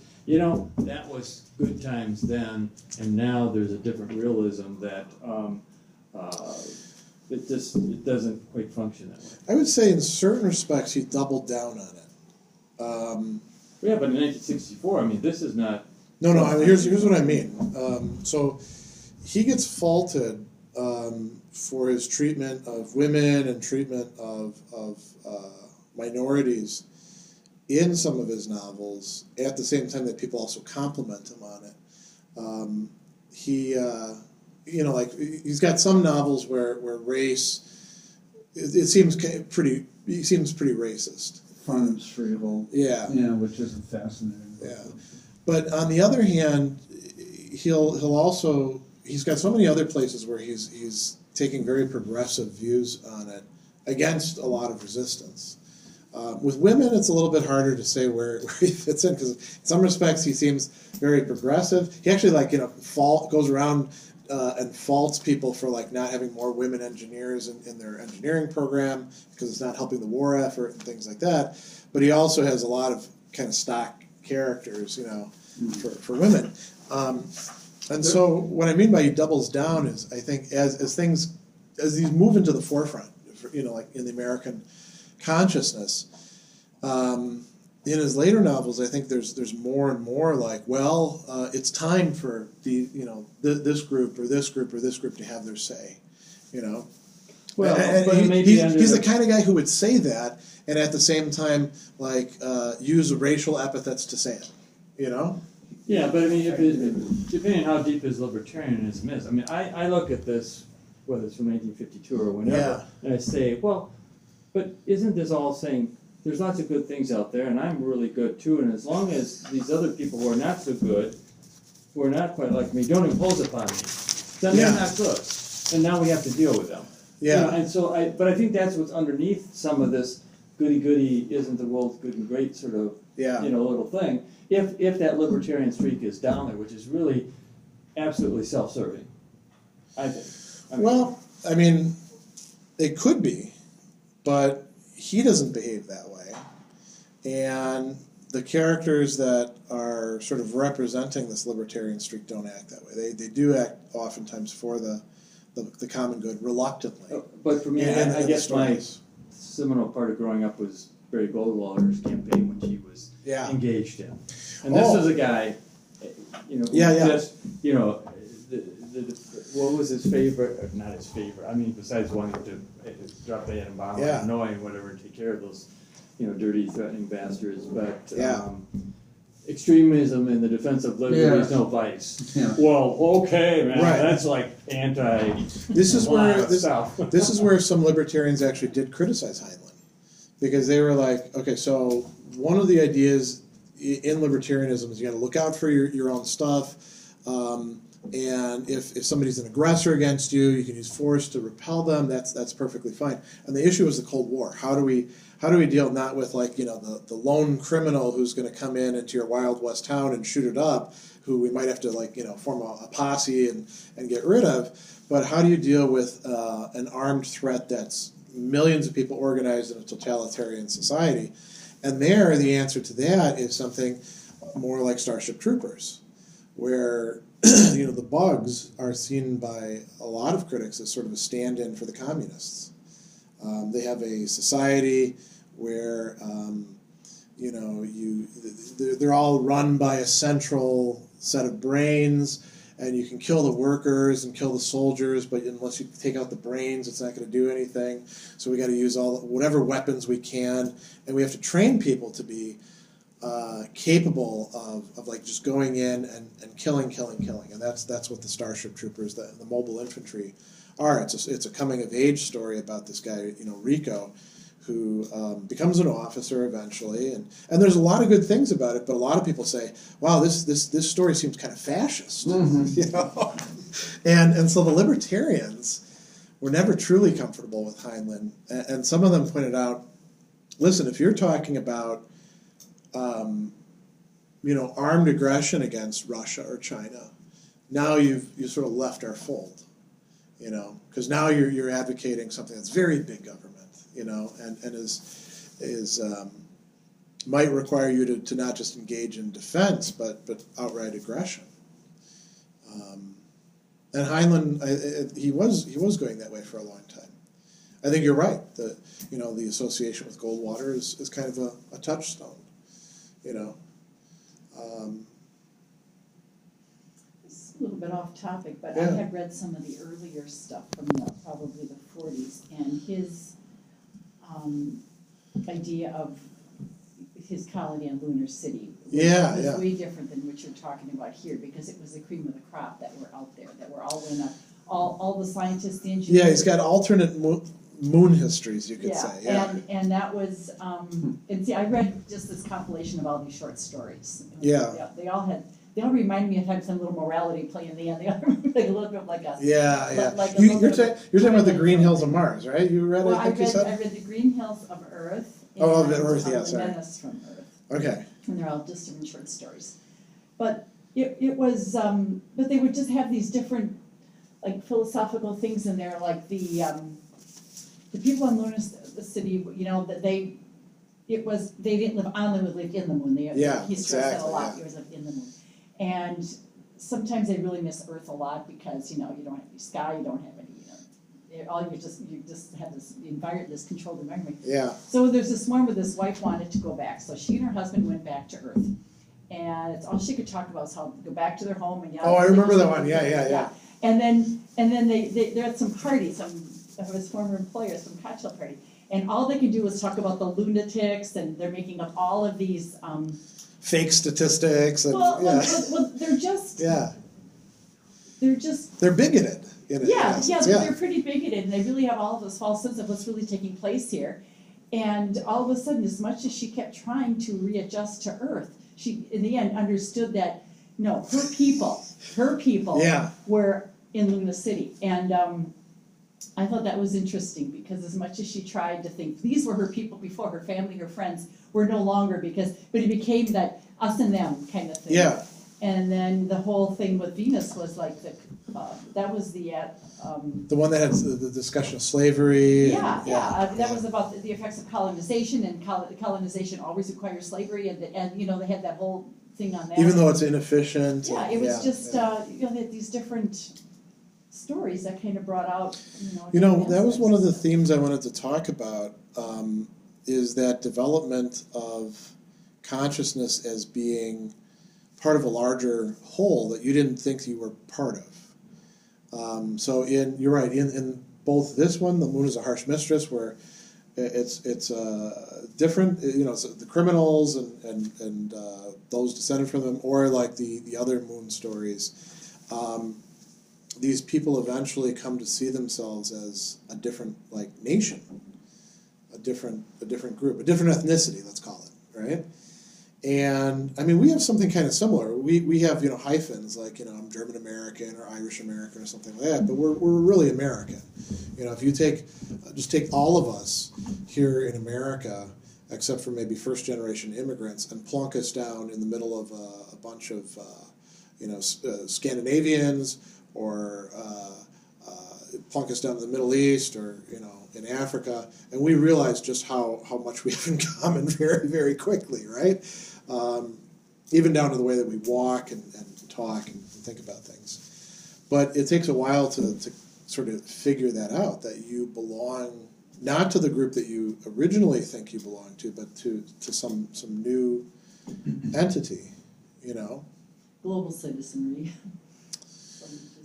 that was good times then, and now there's a different realism that it doesn't quite function that way.
I would say in certain respects he doubled down on it.
Yeah, but in 1964, I mean, this is not...
No, I mean, here's what I mean. So he gets faulted for his treatment of women and treatment of minorities in some of his novels, at the same time that people also compliment him on it. He's got some novels where race, it seems pretty racist.
Farnsfriedel.
Yeah.
Yeah, which is fascinating.
Yeah. But on the other hand, he's got so many other places where he's taking very progressive views on it against a lot of resistance. With women, it's a little bit harder to say where he fits in, because in some respects he seems very progressive. He actually goes around and faults people for not having more women engineers in their engineering program because it's not helping the war effort and things like that. But he also has a lot of kind of stock characters, for women. And so what I mean by he doubles down is, I think as these move into the forefront, in the American consciousness, in his later novels, I think there's more and more it's time for this group or this group or this group to have their say, Well, and he's the kind of guy who would say that, and at the same time, use racial epithets to say it,
Yeah, but I mean, depending on how deep his libertarianism is, I mean, I look at this, whether it's from 1952 or whenever, and I say, well, but isn't this all saying there's lots of good things out there, and I'm really good too, and as long as these other people who are not so good, who are not quite like me, don't impose upon me, then they're not good, and now we have to deal with them.
Yeah.
And so, but I think that's what's underneath some of this goody-goody, isn't the world good and great sort of, little thing. If that libertarian streak is down there, which is really absolutely self-serving, I think.
It could be, but he doesn't behave that way. And the characters that are sort of representing this libertarian streak don't act that way. They do act oftentimes for the common good, reluctantly.
But for me, I guess my seminal part of growing up was Barry Goldwaller's campaign, which he was engaged in. And this is a guy, what was his favorite, or not his favorite, I mean, besides wanting to drop the atom bomb, annoy whatever, and take care of those, dirty, threatening bastards, but extremism in the defense of liberty is no vice.
Yeah.
Well, okay, man,
Right.
that's like anti.
This is where
stuff.
this is where some libertarians actually did criticize Heinlein, because they were like, okay, so one of the ideas in libertarianism is you got to look out for your own stuff, and if somebody's an aggressor against you, you can use force to repel them. That's perfectly fine. And the issue is the Cold War. How do we deal not with like the lone criminal who's going to come into your Wild West town and shoot it up, who we might have to form a posse and get rid of, but how do you deal with an armed threat that's millions of people organized in a totalitarian society? And there, the answer to that is something more like Starship Troopers, where the bugs are seen by a lot of critics as sort of a stand-in for the communists. They have a society where they're all run by a central set of brains, and you can kill the workers and kill the soldiers, but unless you take out the brains, it's not going to do anything. So we got to use whatever weapons we can, and we have to train people to be capable of like just going in and killing, and that's what the Starship Troopers, the mobile infantry, are. It's a coming of age story about this guy, Rico, who becomes an officer eventually, and there's a lot of good things about it, but a lot of people say, wow, this story seems kind of fascist, and so the libertarians were never truly comfortable with Heinlein, and some of them pointed out, listen, if you're talking about armed aggression against Russia or China, now you sort of left our fold, because now you're advocating something that's very big government, and is might require you to not just engage in defense, but outright aggression. And Heinlein, he was going that way for a long time. I think you're right. The association with Goldwater is kind of a touchstone.
It's a little bit off topic, but
Yeah.
I had read some of the earlier stuff from probably the 40s, and his idea of his colony in Lunar City was way different than what you're talking about here, because it was the cream of the crop that were out there, that were all in all the scientists, the engineers.
Yeah, he's got alternate moon histories, you could say. Yeah,
and that was, and see, I read just this compilation of all these short stories.
Yeah.
They all remind me of having some little morality play in the end. They all like a little bit like us.
Yeah.
Like
You're talking about the Green Hills of Mars, right? You read it,
Well,
I think you said?
I read the Green Hills of Earth.
Oh, of Earth, yeah,
The
sorry.
Menace from Earth.
Okay.
And they're all just different short stories. But it was, but they would just have these different, like, philosophical things in there, like the people on Lunar City, that they didn't live on the moon, they lived in the moon. He stressed that a lot, he was in the moon. And sometimes they really miss Earth a lot because, you don't have any sky, you don't have any, you just have this this controlled environment.
Yeah.
So there's this one where this wife wanted to go back, so she and her husband went back to Earth. And it's all she could talk about was how to go back to their home and
Oh, I remember that one, yeah.
And then they're at some party, some of his former employers, some cocktail party. And all they can do is talk about the lunatics, and they're making up all of these
fake statistics and
well, they're just
they're bigoted.
They're pretty bigoted, and they really have all of this false sense of what's really taking place here. And all of a sudden, as much as she kept trying to readjust to Earth, she in the end understood that no, her people were in Lunar City. And I thought that was interesting, because as much as she tried to think these were her people before, her family, her friends were no longer, but it became that us and them kind of thing.
Yeah.
And then the whole thing with Venus was like that was the
one that had the discussion of slavery.
That was about the effects of colonization, and colonization always requires slavery, and they had that whole thing on that.
Even though it's inefficient.
Yeah, it was just they had these different stories that kind of brought out.
That was one of the themes I wanted to talk about. Is that development of consciousness as being part of a larger whole that you didn't think you were part of. You're right, in both this one, The Moon is a Harsh Mistress, where it's different. So the criminals and those descended from them, or like the other moon stories. These people eventually come to see themselves as a different nation, a different group, a different ethnicity. Let's call it, right? And I mean, we have something kind of similar. We have hyphens I'm German American or Irish American or something like that, but we're really American. If you take all of us here in America, except for maybe first generation immigrants, and plunk us down in the middle of a bunch of Scandinavians, or plunk us down in the Middle East, or in Africa, and we realize just how much we have in common very, very quickly, right? Even down to the way that we walk and talk and think about things. But it takes a while to sort of figure that out, that you belong not to the group that you originally think you belong to, but to some new entity,
Global citizenry.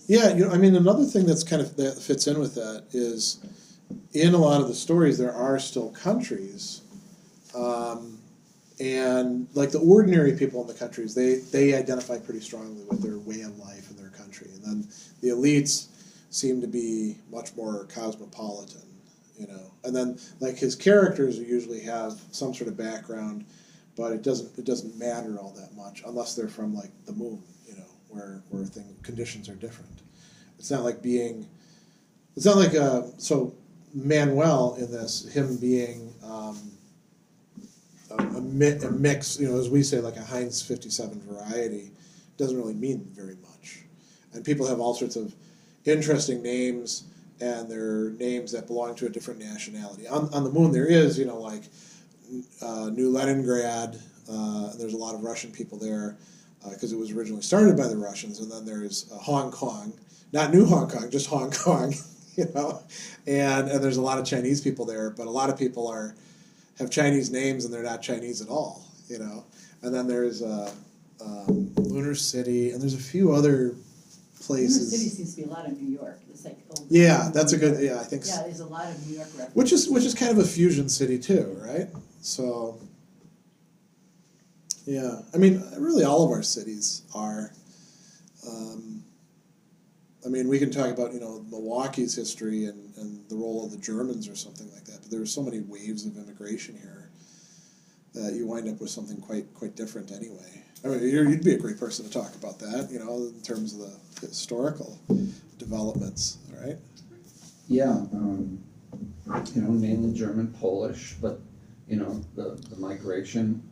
Yeah, I mean, another thing that fits in with that is, in a lot of the stories, there are still countries, and like the ordinary people in the countries, they identify pretty strongly with their way of life in their country, and then the elites seem to be much more cosmopolitan, and then like his characters usually have some sort of background, but it doesn't matter all that much unless they're from like the moon, where conditions are different. It's not like so Manuel in this, him being a mix, as we say, like a Heinz 57 variety, doesn't really mean very much. And people have all sorts of interesting names, and they're names that belong to a different nationality. On the moon there is, New Leningrad, there's a lot of Russian people there, because it was originally started by the Russians, and then there's Hong Kong, not New Hong Kong, just Hong Kong, and there's a lot of Chinese people there, but a lot of people have Chinese names and they're not Chinese at all, and then there's Lunar City, and there's a few other places.
Lunar City seems to be a lot of New York. It's like
that's a good, I think.
Yeah, there's a lot of New York references.
Which is kind of a fusion city too, right? So. Yeah, I mean, really all of our cities are. I mean, we can talk about, Milwaukee's history and the role of the Germans or something like that, but there were so many waves of immigration here that you wind up with something quite different anyway. I mean, you'd be a great person to talk about that, in terms of the historical developments, right?
Yeah, mainly German, Polish, but, the migration,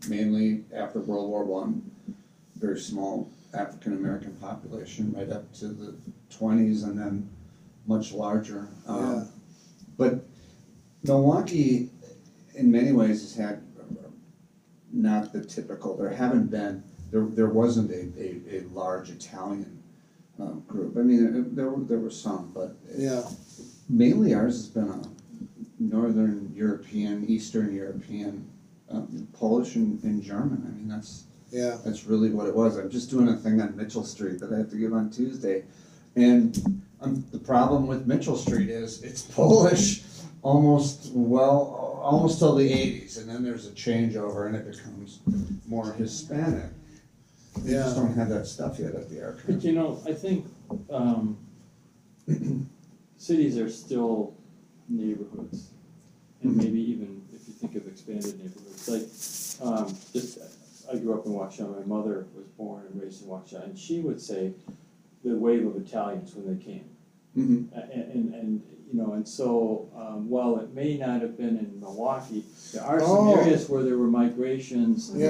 mainly after World War I, very small African-American population right up to the 20s, and then much larger. But Milwaukee, in many ways, has had not the typical, there wasn't a large Italian group. I mean, there were some, but mainly ours has been a Northern European, Eastern European, Polish and German. I mean, that's really what it was. I'm just doing a thing on Mitchell Street that I have to give on Tuesday, and the problem with Mitchell Street is it's Polish almost till the 80s, and then there's a changeover and it becomes more Hispanic. They just don't have that stuff yet at the archive.
But I think cities are still neighborhoods, and maybe even if you think of expanded neighborhoods, like I grew up in Waukesha. My mother was born and raised in Waukesha, and she would say the wave of Italians when they came, and so while it may not have been in Milwaukee, there are some areas where there were migrations of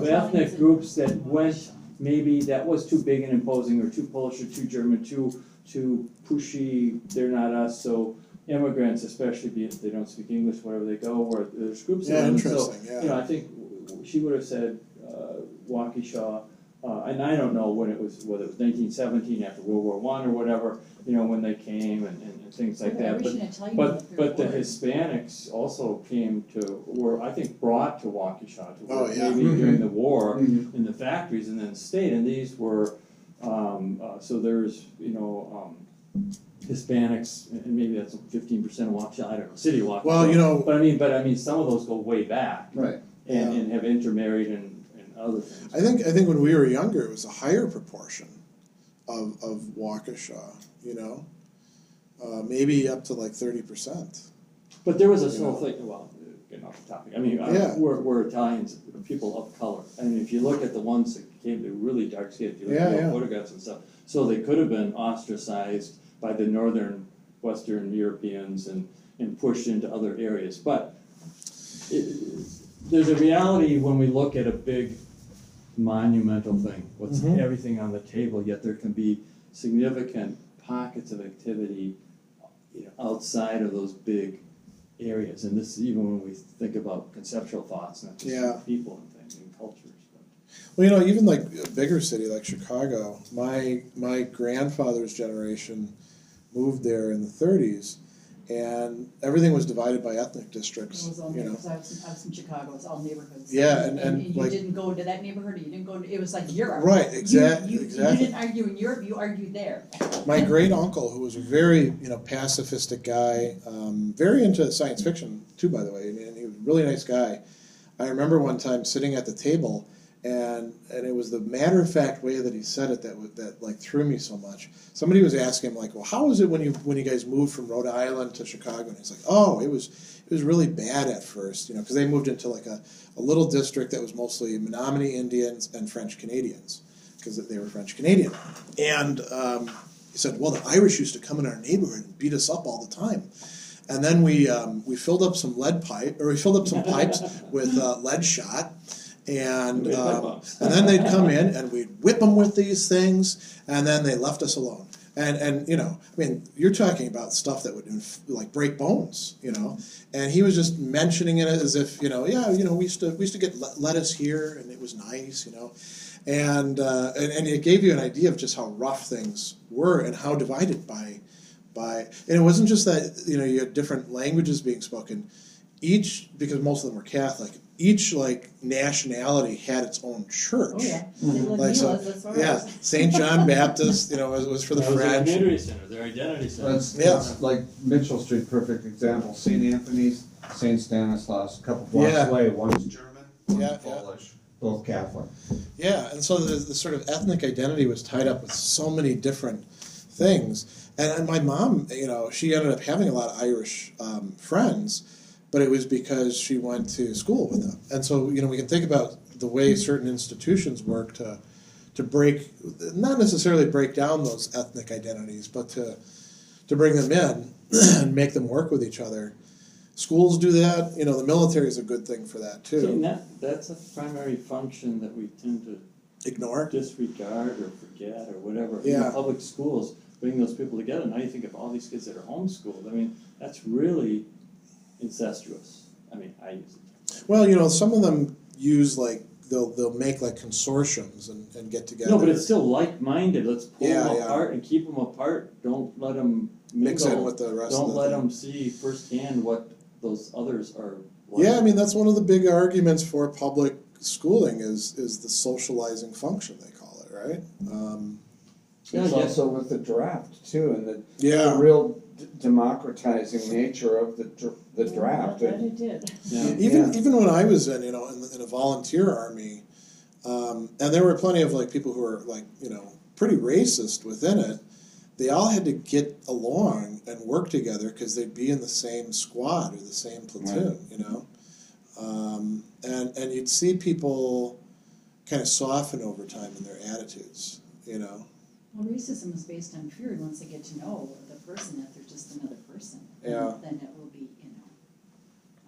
ethnic groups that went. Maybe that was too big and imposing, or too Polish, or too German, too pushy. They're not us. So immigrants, especially if they don't speak English, wherever they go, where there's groups of them.
Interesting.
So, I think she would have said Waukesha, and I don't know when it was, whether it was 1917 after World War I or whatever, when they came and things like that. But the Hispanics also were I think brought to Waukesha to work maybe during the war in the factories and then stayed. And these were so there's Hispanics, and maybe that's 15% of Waukesha, I don't know, city of Waukesha.
Well,
but I mean, some of those go way back,
Right.
and have intermarried and other things.
I think when we were younger, it was a higher proportion of Waukesha, maybe up to like 30%.
But there was a whole thing, well, getting off the topic, I mean,
Yeah.
we're Italians, people of color. I mean, if you look at the ones that came, they're really dark skinned, if you look at the photographs and stuff. So they could have been ostracized by the northern, Western Europeans and pushed into other areas. But there's a reality when we look at a big monumental thing, what's everything on the table, yet there can be significant pockets of activity outside of those big areas. And this is even when we think about conceptual thoughts, not just people and things and cultures.
Well, even like a bigger city like Chicago, my grandfather's generation moved there in the 30s, and everything was divided by ethnic districts.
It was all neighborhoods. I was in Chicago. It was all neighborhoods.
Yeah,
and you
like,
didn't go to that neighborhood, or you didn't go to, it was like Europe.
Right, exactly.
You didn't argue in Europe, you argued there.
My great uncle, who was a very pacifistic guy, very into science fiction too, by the way, and he was a really nice guy. I remember one time sitting at the table, and it was the matter-of-fact way that he said it that like threw me so much. Somebody was asking him, like, well, how was it when you guys moved from Rhode Island to Chicago? And he's like, oh, it was really bad at first, because they moved into like a little district that was mostly Menominee Indians and French Canadians, because they were French Canadian. And he said, well, the Irish used to come in our neighborhood and beat us up all the time. And then we filled up some pipes with lead shot. And then they'd come in and we'd whip them with these things, and then they left us alone. And I mean, you're talking about stuff that would like break bones, And he was just mentioning it as if, we used to get lettuce here, and it was nice, and it gave you an idea of just how rough things were and how divided by, and it wasn't just that you had different languages being spoken. Because most of them were Catholic, each like nationality had its own church.
Oh yeah,
like St. John Baptist, was for the French.
Their community center, their identity center.
That's like Mitchell Street, perfect example. St. Anthony's, St. Stanislaus, a couple blocks away. One's German, one's Polish, both Catholic.
Yeah, and so the sort of ethnic identity was tied up with so many different things. And my mom, she ended up having a lot of Irish friends. But it was because she went to school with them. And so, we can think about the way certain institutions work to break, not necessarily break down those ethnic identities, but to bring them in and make them work with each other. Schools do that. The military is a good thing for that, too.
See, that's a primary function that we tend to
ignore,
disregard, or forget, or whatever.
Yeah.
Public schools bring those people together. Now you think of all these kids that are homeschooled. I mean, that's really incestuous. I mean, I use it.
Well, some of them use like they'll make like consortiums and get together.
No, but it's still like-minded. Let's pull them
Yeah.
apart and keep them apart. Don't let them
mix in with the rest.
Don't
of
let
thing.
them see firsthand what those others are like.
Yeah, I mean that's one of the big arguments for public schooling is the socializing function, they call it, right?
It's also with the draft too, and the real democratizing nature of the draft.
That it did.
Yeah.
Even when I was in a volunteer army, and there were plenty of like people who were like pretty racist within it. They all had to get along and work together because they'd be in the same squad or the same platoon, and you'd see people kind of soften over time in their attitudes,
Well, racism is based on fear, and once they get to know the person, that they're just another person,
Yeah.
then it will be,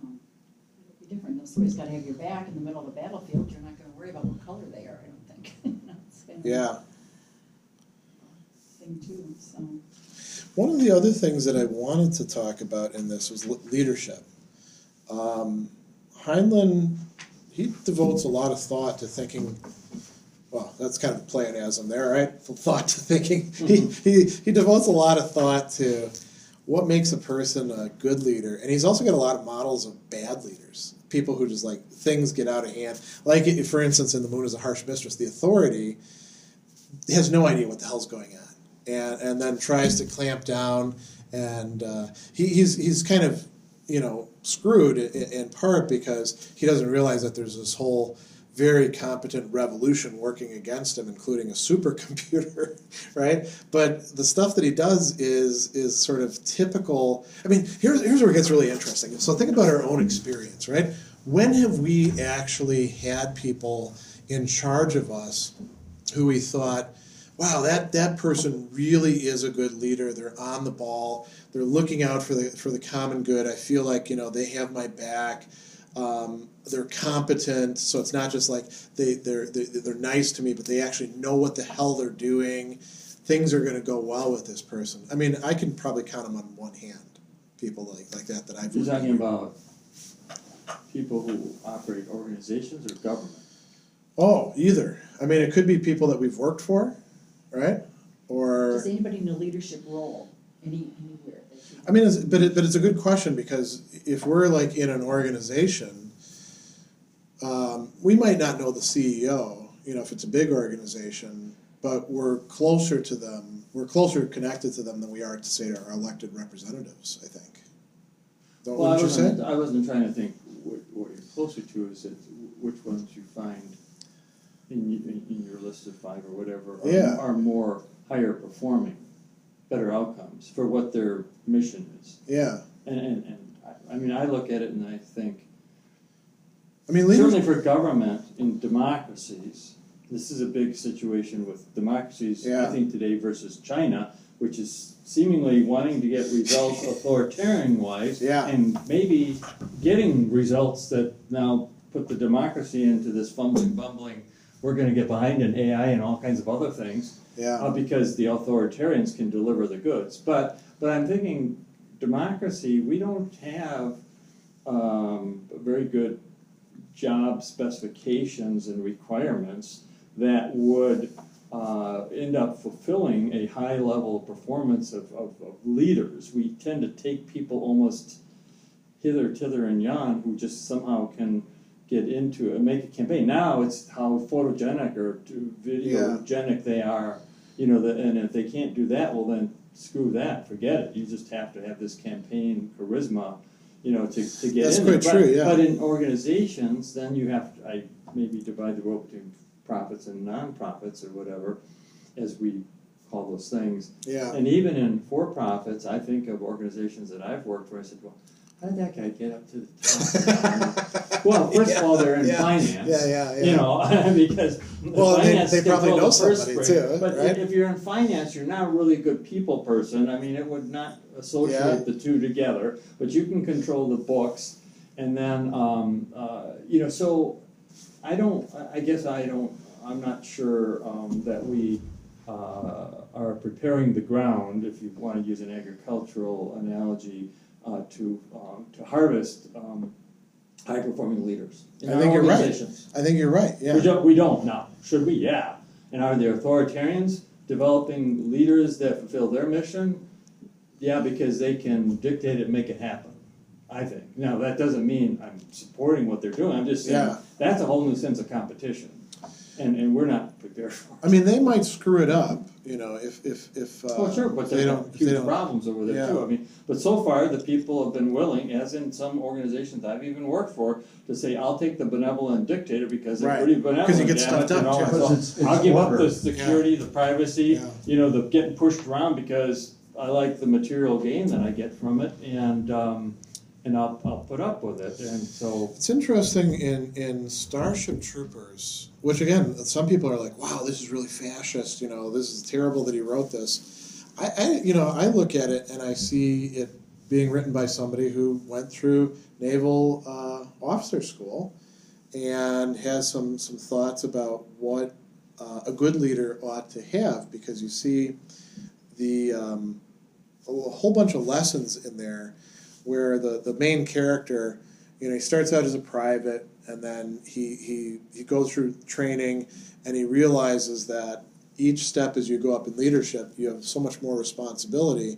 it'll be different. If somebody's got to have your back in the middle of a battlefield, you're not going to worry about what color they are, I don't think. It's kind of
Yeah.
thing too. So.
One of the other things that I wanted to talk about in this was leadership. Heinlein, he devotes a lot of thought to thinking. Well, that's kind of a pleonasm there, right? From thought to thinking. He devotes a lot of thought to what makes a person a good leader. And he's also got a lot of models of bad leaders. People who just like, things get out of hand. Like, for instance, in The Moon is a Harsh Mistress, the authority has no idea what the hell's going on. and then tries to clamp down, and he's kind of, screwed in part because he doesn't realize that there's this whole very competent revolution working against him, including a supercomputer, right? But the stuff that he does is sort of typical. I mean, here's where it gets really interesting. So think about our own experience, right? When have we actually had people in charge of us who we thought, wow, that person really is a good leader. They're on the ball. They're looking out for the common good. I feel like, they have my back. They're competent, so it's not just like they're nice to me, but they actually know what the hell they're doing. Things are going to go well with this person. I mean, I can probably count them on one hand, people like that I've.
You're talking about people who operate organizations or government?
Oh, either. I mean, it could be people that we've worked for, right? Or
Does anybody in a leadership role anywhere?
I mean, but it's a good question, because if we're like in an organization, we might not know the CEO, if it's a big organization, but we're closer to them. We're closer connected to them than we are to, say, our elected representatives, I think. Wouldn't you say?
I wasn't trying to think what you're closer to, is it which ones you find in your list of 5 or whatever are more higher performing, better outcomes for what their mission is.
Yeah.
And I mean, I look at it and I think,
leaders,
certainly for government in democracies, this is a big situation with democracies, I think, today versus China, which is seemingly wanting to get results authoritarian-wise, and maybe getting results that now put the democracy into this bumbling, we're going to get behind in AI and all kinds of other things, because the authoritarians can deliver the goods. But I'm thinking, democracy, we don't have very good job specifications and requirements that would end up fulfilling a high level of performance of leaders. We tend to take people almost hither, thither, and yon who just somehow can get into it and make a campaign. Now it's how photogenic or videogenic they are, and if they can't do that, well then screw that, forget it. You just have to have this campaign charisma, to get
That's
in.
quite true, yeah.
But in organizations, then you have to, I maybe divide the world between profits and non-profits or whatever, as we call those things.
Yeah.
And even in for-profits, I think of organizations that I've worked for, I said, well, how did that guy get up to the top? Well, first of all, they're in finance. Because
they probably know somebody too,
but
right?
if you're in finance, you're not a really good people person. I mean, it would not associate the two together, but you can control the books, and then, so I'm not sure that we are preparing the ground, if you want to use an agricultural analogy, to harvest high-performing leaders in our organizations.
I think you're right. Yeah.
We don't now. Should we? Yeah. And are there authoritarians developing leaders that fulfill their mission? Yeah, because they can dictate it and make it happen, I think. Now, that doesn't mean I'm supporting what they're doing. I'm just saying that's a whole new sense of competition. And we're not prepared for it.
I mean, they might screw it up, if
well, sure, but
they
there's
don't,
huge problems over there too. I mean, but so far the people have been willing, as in some organizations I've even worked for, to say, I'll take the benevolent dictator because they're pretty benevolent.
Because you get stuff done.
So
it's
I'll give up
order.
the security, the privacy, the getting pushed around because I like the material gain that I get from it, and I'll put up with it. And so
it's interesting in Starship Troopers, which again, some people are like, wow, this is really fascist, this is terrible that he wrote this. I look at it and I see it being written by somebody who went through naval officer school and has some thoughts about what a good leader ought to have, because you see a whole bunch of lessons in there where the main character, he starts out as a private, and then he goes through training, and he realizes that each step as you go up in leadership, you have so much more responsibility,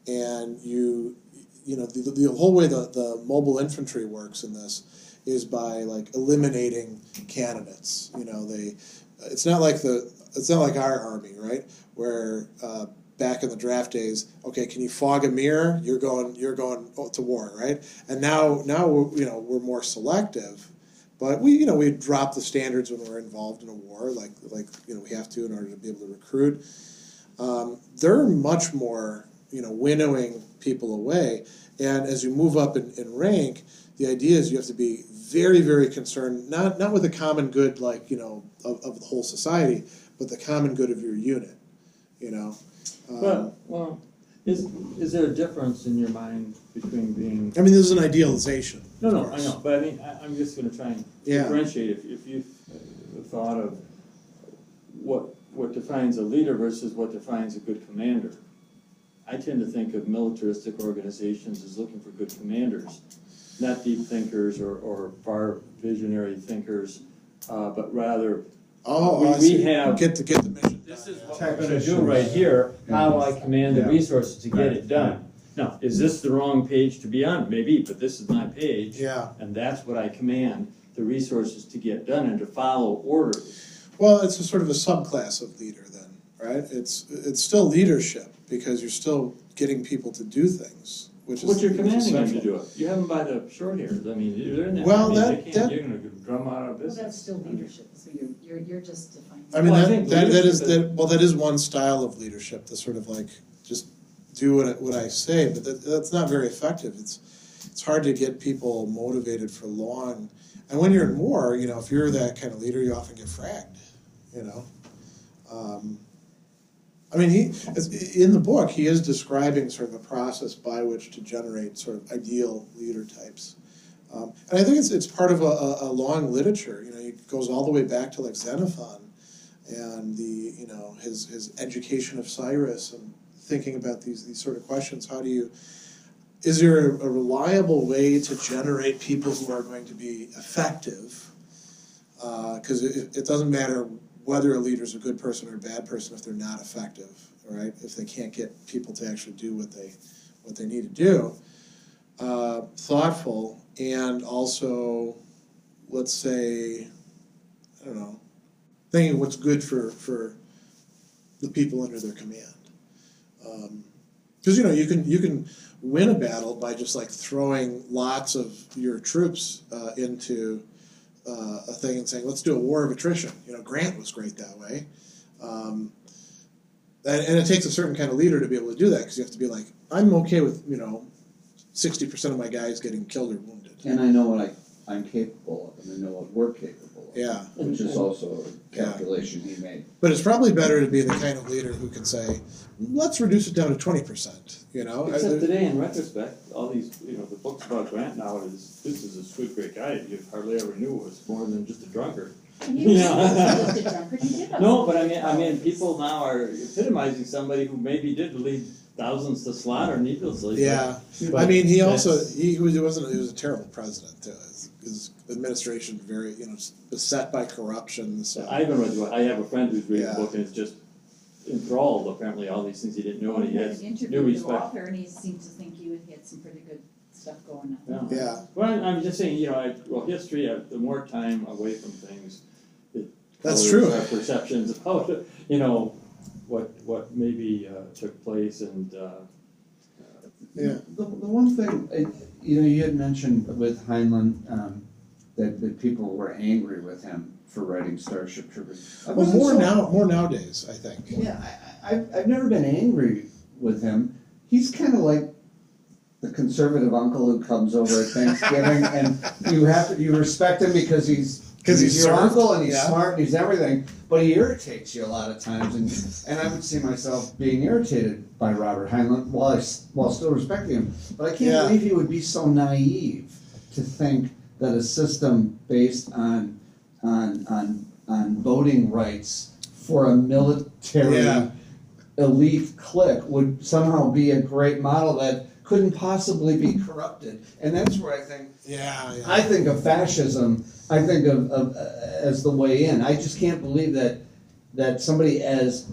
and the whole way the mobile infantry works in this is by like eliminating candidates. It's not like our army, right, where back in the draft days, okay, can you fog a mirror? You're going to war, right? And now we're more selective, but we drop the standards when we're involved in a war, like we have to in order to be able to recruit. They're much more winnowing people away, and as you move up in rank, the idea is you have to be very, very concerned, not with the common good, of the whole society, but the common good of your unit.
Well, is there a difference in your mind between being?
I mean, this is an idealization.
No, I know, but I mean, I'm just going to try and differentiate. If you thought of what defines a leader versus what defines a good commander, I tend to think of militaristic organizations as looking for good commanders, not deep thinkers or far visionary thinkers, but rather. We have
get the mission.
This is what we're going to do right here. How do I command the resources to get it done? Now, is this the wrong page to be on? Maybe, but this is my page.
Yeah.
And that's what I command the resources to get done and to follow orders.
Well, it's a sort of a subclass of leader then, right? It's still leadership because you're still getting people to do things.
But you're commanding them to do it. You have them by the short hairs. I mean, they're in that.
Well,
you're going to drum out of business.
Well, that's still leadership. So you're just defining.
I mean,
Well,
that is one style of leadership. To sort of just do what I say, but that's not very effective. It's hard to get people motivated for long. And when you're in war, if you're that kind of leader, you often get fragged. I mean, in the book, he is describing sort of a process by which to generate sort of ideal leader types. And I think it's part of a long literature. It goes all the way back to Xenophon and his education of Cyrus and thinking about these sort of questions. Is there a reliable way to generate people who are going to be effective? Because it doesn't matter whether a leader is a good person or a bad person if they're not effective, right? If they can't get people to actually do what they need to do. Thoughtful, and also, let's say, I don't know, thinking what's good for the people under their command. Because you can win a battle by just throwing lots of your troops into a thing and saying, let's do a war of attrition. Grant was great that way. And it takes a certain kind of leader to be able to do that, because you have to be like, I'm okay with 60% of my guys getting killed or wounded.
And I know what I'm capable of, and I know what we're capable of.
Yeah.
Which is also a calculation he made.
But it's probably better to be the kind of leader who can say, let's reduce it down to 20%.
Except today, in retrospect, all these, the books about Grant now this is a sweet, great guy you hardly ever knew was more than just a drunkard. No, but I mean, people now are epitomizing somebody who maybe did lead thousands to slaughter needlessly.
Yeah,
but
I mean, he was a terrible president too. His administration very beset by corruption. So
I haven't read the book. I have a friend who's reading the book and is just enthralled. Apparently, all these things he didn't know, and he has new respect. The author,
and he seemed to think he had some pretty good stuff going
on. Yeah.
Well, I'm just saying, history. The more time away from things,
that's true.
Our perceptions about what maybe took place and.
The one thing you had mentioned with Heinlein that people were angry with him for writing Starship Troopers.
Well, more nowadays, I think.
Yeah, I've never been angry with him. He's kind of like the conservative uncle who comes over at Thanksgiving, and you respect him because he's your uncle and he's smart and he's everything, but he irritates you a lot of times, and I would see myself being irritated by Robert Heinlein while still respecting him. But I can't believe he would be so naive to think that a system based on voting rights for a military elite clique would somehow be a great model that couldn't possibly be corrupted. And that's where I think I think of fascism, I think of as the way in. I just can't believe that somebody as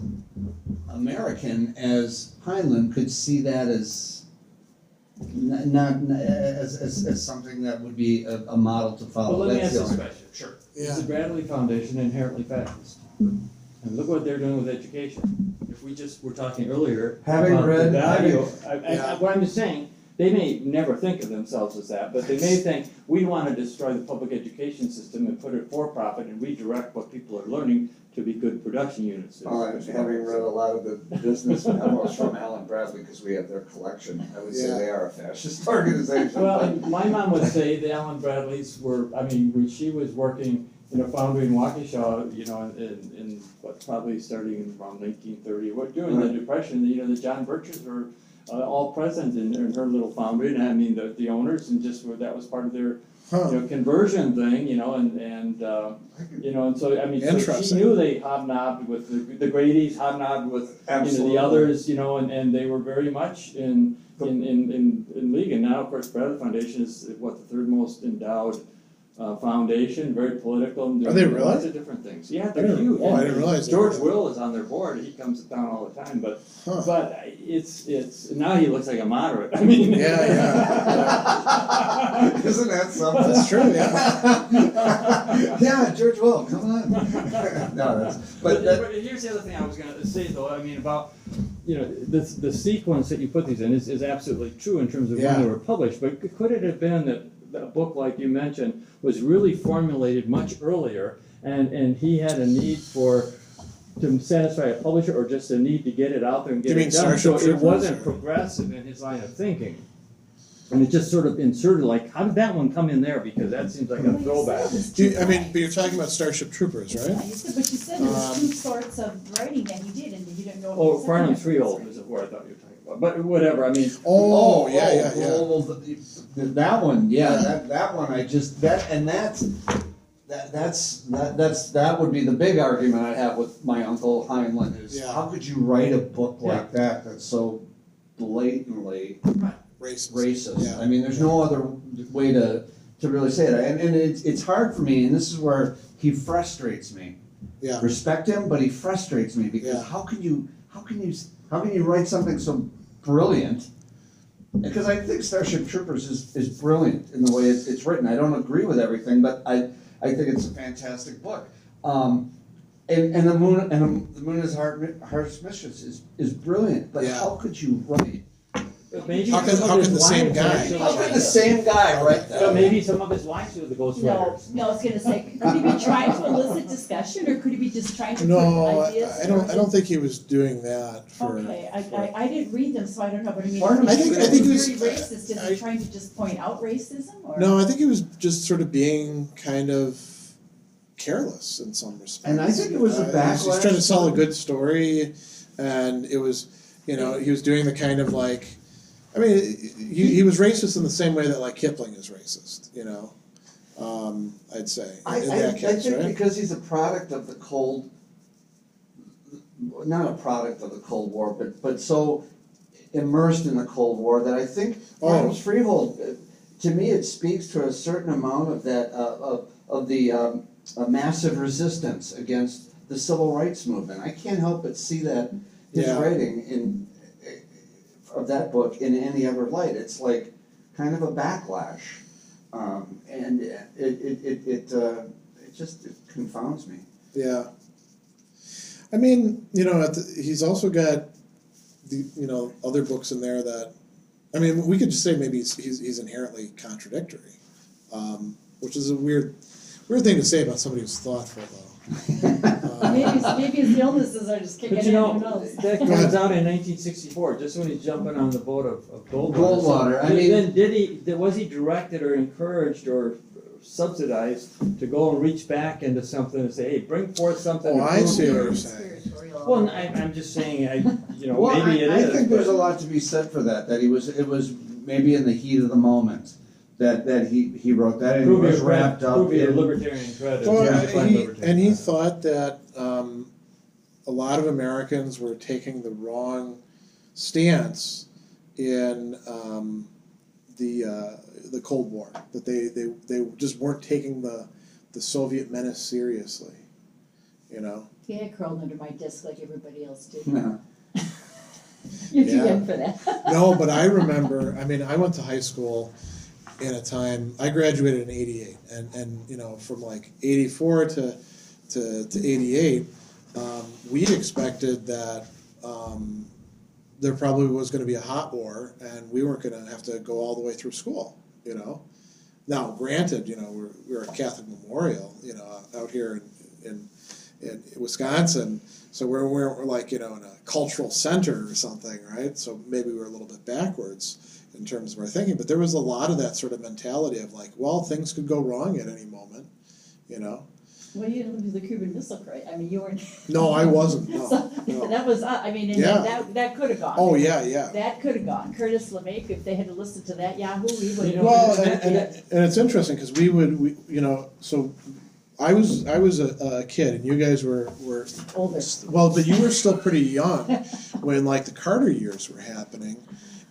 American as Heinlein could see that as not as something that would be a model to follow.
Well, let me ask this question.
Sure.
Is the Bradley Foundation inherently fascist? And look what they're doing with education. If we just were talking earlier
Having
about
read-
the value,
Yeah.
what I'm just saying, they may never think of themselves as that, but they may think, we want to destroy the public education system and put it for profit and redirect what people are learning to be good production units.
Having read a lot of the business memos from Alan Bradley, because we have their collection, I would say
Yeah.
they are a fascist organization.
Well,
but-
and my mom would say the Allen Bradleys were, I mean, when she was working in a foundry in Waukesha, you know, in what, probably starting around 1930, during the Depression, you know, the John Birchers were all present in her little foundry, and I mean, the owners, and just that was part of their, you know, conversion thing, you know, and you know, and so, I mean, so she
Interesting.
knew they hobnobbed with the Grady's, hobnobbed with, you know,
Absolutely.
the others, you know, and they were very much in league. And now, of course, Bradley Foundation is what, the third most endowed foundation, very political, and
Are they
doing
really?
lots of different things. Yeah,
I
they're
didn't-
huge.
oh, I didn't realize that.
George Will is on their board. He comes to town all the time, but it's now he looks like a moderate. I mean,
Yeah. Isn't that something?
That's true, yeah.
Yeah, George Will, come on. No, that's,
But
but
here's the other thing I was going to say, though. I mean, about, you know, the sequence that you put these in is absolutely true in terms of when they were published. But could it have been that a book like you mentioned was really formulated much earlier, and he had a need to satisfy a publisher, or just a need to get it out there and get
You mean
it done? So
Starship
it wasn't
Troopers, or-
progressive in his line of thinking. And it just sort of inserted, like, how did that one come in there? Because that seems like a throwback.
I mean, but you're talking about Starship Troopers, right?
Yeah, but you said there was two sorts of writing that he did, and you didn't know.
Oh,
what the
Farnham's
second
Freehold
difference
is where I thought you were talking about. But whatever, I mean,
Oh, yeah.
well, that one, yeah, that one, that would be the big argument I have with my uncle Heinlein is,
Yeah.
how could you write a book like that that's so blatantly racist?
Yeah.
I mean, there's no other way to really say it, and it's hard for me, and this is where he frustrates me.
Yeah.
Respect him, but he frustrates me because
Yeah.
how can you write something so brilliant? Because I think Starship Troopers is brilliant in the way it's written. I don't agree with everything, but I think it's a fantastic book. And the moon is Heart's Mistress is brilliant. But
Yeah.
how could you write?
maybe
How can-
some
how
of
can
his
the same
lines
guy-
actually-
How could the same guy write that?
But maybe some of his lines are the
No,
ghostwriters.
no, I was gonna say, could he be trying to elicit discussion, or could he be just trying to put
No,
ideas?
I don't think he was doing that for.
Okay, I didn't read them, so I don't know, but I mean,
Farnham's
I think
is
he
he
was-
very racist, is
I-
he trying to just point out racism, or?
No, I think he was just sort of being kind of careless in some respects.
And I think it was a
He's
backlash.
trying to tell a good story, and it was, you know, he was doing the kind of like, I mean, he was racist in the same way that like Kipling is racist, you know. I'd say
I
in that case,
think
right?
because he's a product of the not a product of the Cold War, but so immersed in the Cold War that I think Farnham's Freehold, to me, it speaks to a certain amount of that of the massive resistance against the civil rights movement. I can't help but see that his writing of that book in any other light. It's like kind of a backlash, and it just confounds me.
Yeah. I mean, you know, he's also got other books in there that, I mean, we could just say maybe he's inherently contradictory, which is a weird thing to say about somebody who's thoughtful, though.
Maybe his illnesses are just kicking
But
in,
you
who
know,
knows?
that comes out in 1964, just when he's jumping on the boat of Goldwater.
Goldwater, I mean-
Then was he directed or encouraged or subsidized to go and reach back into something and say, hey, bring forth something?
Oh,
to
I
prove
see what
your-
you're saying.
Well, I'm just saying,
Well,
maybe it is.
I think there's a
but-
lot to be said for that. That it was maybe in the heat of the moment that he wrote that and he was wrapped up
Prove your
in.
libertarian credit.
Well,
Yeah.
he thought that a lot of Americans were taking the wrong stance in the Cold War. That they just weren't taking the Soviet menace seriously. You know.
Yeah, I curled under my desk like everybody else did.
No.
You're too
Yeah.
young for that.
No, but I remember. I mean, I went to high school in a time. I graduated in '88, and you know, from like '84 to '88, we expected that there probably was going to be a hot war, and we weren't going to have to go all the way through school, you know. Now, granted, you know, we're a Catholic Memorial, you know, out here in Wisconsin, so we're like, you know, in a cultural center or something, right? So maybe we're a little bit backwards in terms of our thinking, but there was a lot of that sort of mentality of like, well, things could go wrong at any moment, you know.
Well, you didn't live with the Cuban Missile Crisis. I mean, you weren't.
No, I wasn't. No,
So,
no.
that was, I mean, and
Yeah.
that could have gone.
Oh yeah, yeah.
That could have gone. Curtis LeMake, if they had listened to that Yahoo, we would.
You know,
Well, and it's interesting because we you know, so I was a kid and you guys were
Older.
well, but you were still pretty young when like the Carter years were happening,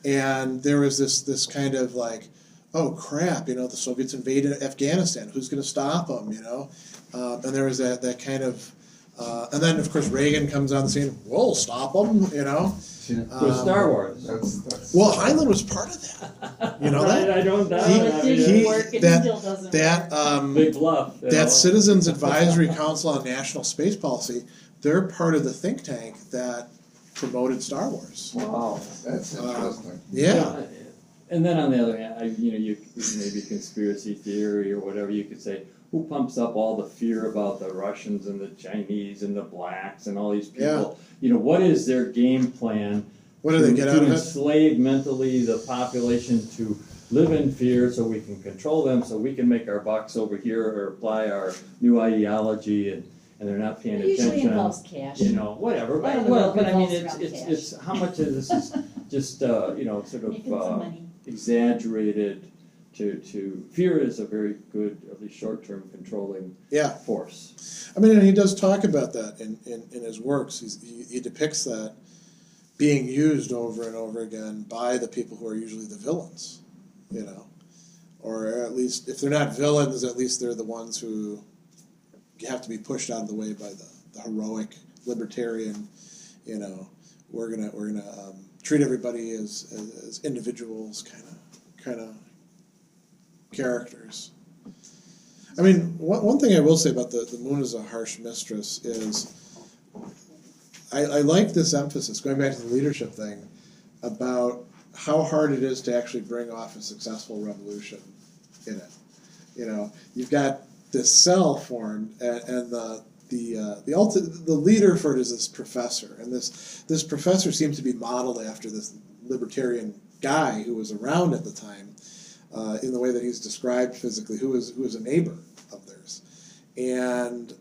and there was this kind of like, oh crap, you know, the Soviets invaded Afghanistan. Who's going to stop them? You know, and there was that kind of, and then of course Reagan comes on the scene. We'll stop them. You know.
With Star Wars.
That's
Well, Heinlein was part of that. You know that?
I don't doubt
He-
it. I
It
mean,
didn't
he-
work, it
that-
still doesn't work.
That
big bluff. you know.
that Citizens Advisory Council on National Space Policy, they're part of the think tank that promoted Star Wars.
wow, that's interesting.
Yeah.
And then on the other hand, you maybe conspiracy theory or whatever, you could say, who pumps up all the fear about the Russians and the Chinese and the blacks and all these people? You know, what is their game plan?
What do they get out
to
of it?
enslave mentally the population to live in fear so we can control them, so we can make our bucks over here or apply our new ideology, and they're not paying
It usually
attention.
involves cash.
You know, whatever.
A lot of the
Well,
work
but I mean,
revolves around cash.
it's how much of this is just sort
Making some
of
money.
exaggerated. To fear is a very good, at least short-term controlling
Yeah.
force.
I mean, and he does talk about that in his works. He depicts that being used over and over again by the people who are usually the villains, you know. Or at least, if they're not villains, at least they're the ones who have to be pushed out of the way by the heroic libertarian, you know, we're gonna treat everybody as individuals, kind of characters. I mean, one thing I will say about the moon is a harsh mistress is I like this emphasis, going back to the leadership thing, about how hard it is to actually bring off a successful revolution in it. You know, you've got this cell formed, and the leader for it is this professor, and this professor seems to be modeled after this libertarian guy who was around at the time, in the way that he's described physically, who was a neighbor of theirs, and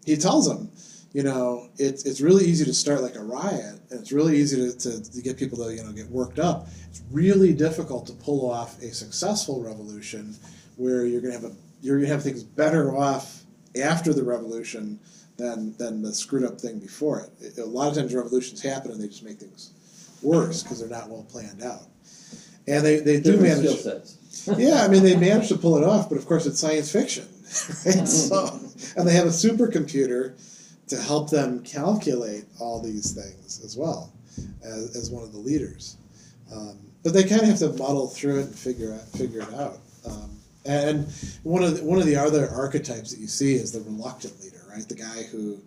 he tells them, you know, it's really easy to start like a riot, and it's really easy to get people to get worked up. It's really difficult to pull off a successful revolution where you're gonna have things better off after the revolution than the screwed up thing before it. A lot of times revolutions happen and they just make things worse because they're not well planned out. And they do
Different
manage.
skill sets.
Yeah, I mean they manage to pull it off, but of course it's science fiction, right? So, and they have a supercomputer to help them calculate all these things as well as one of the leaders. But they kind of have to muddle through it and figure it out. And one of the other archetypes that you see is the reluctant leader, right? The guy who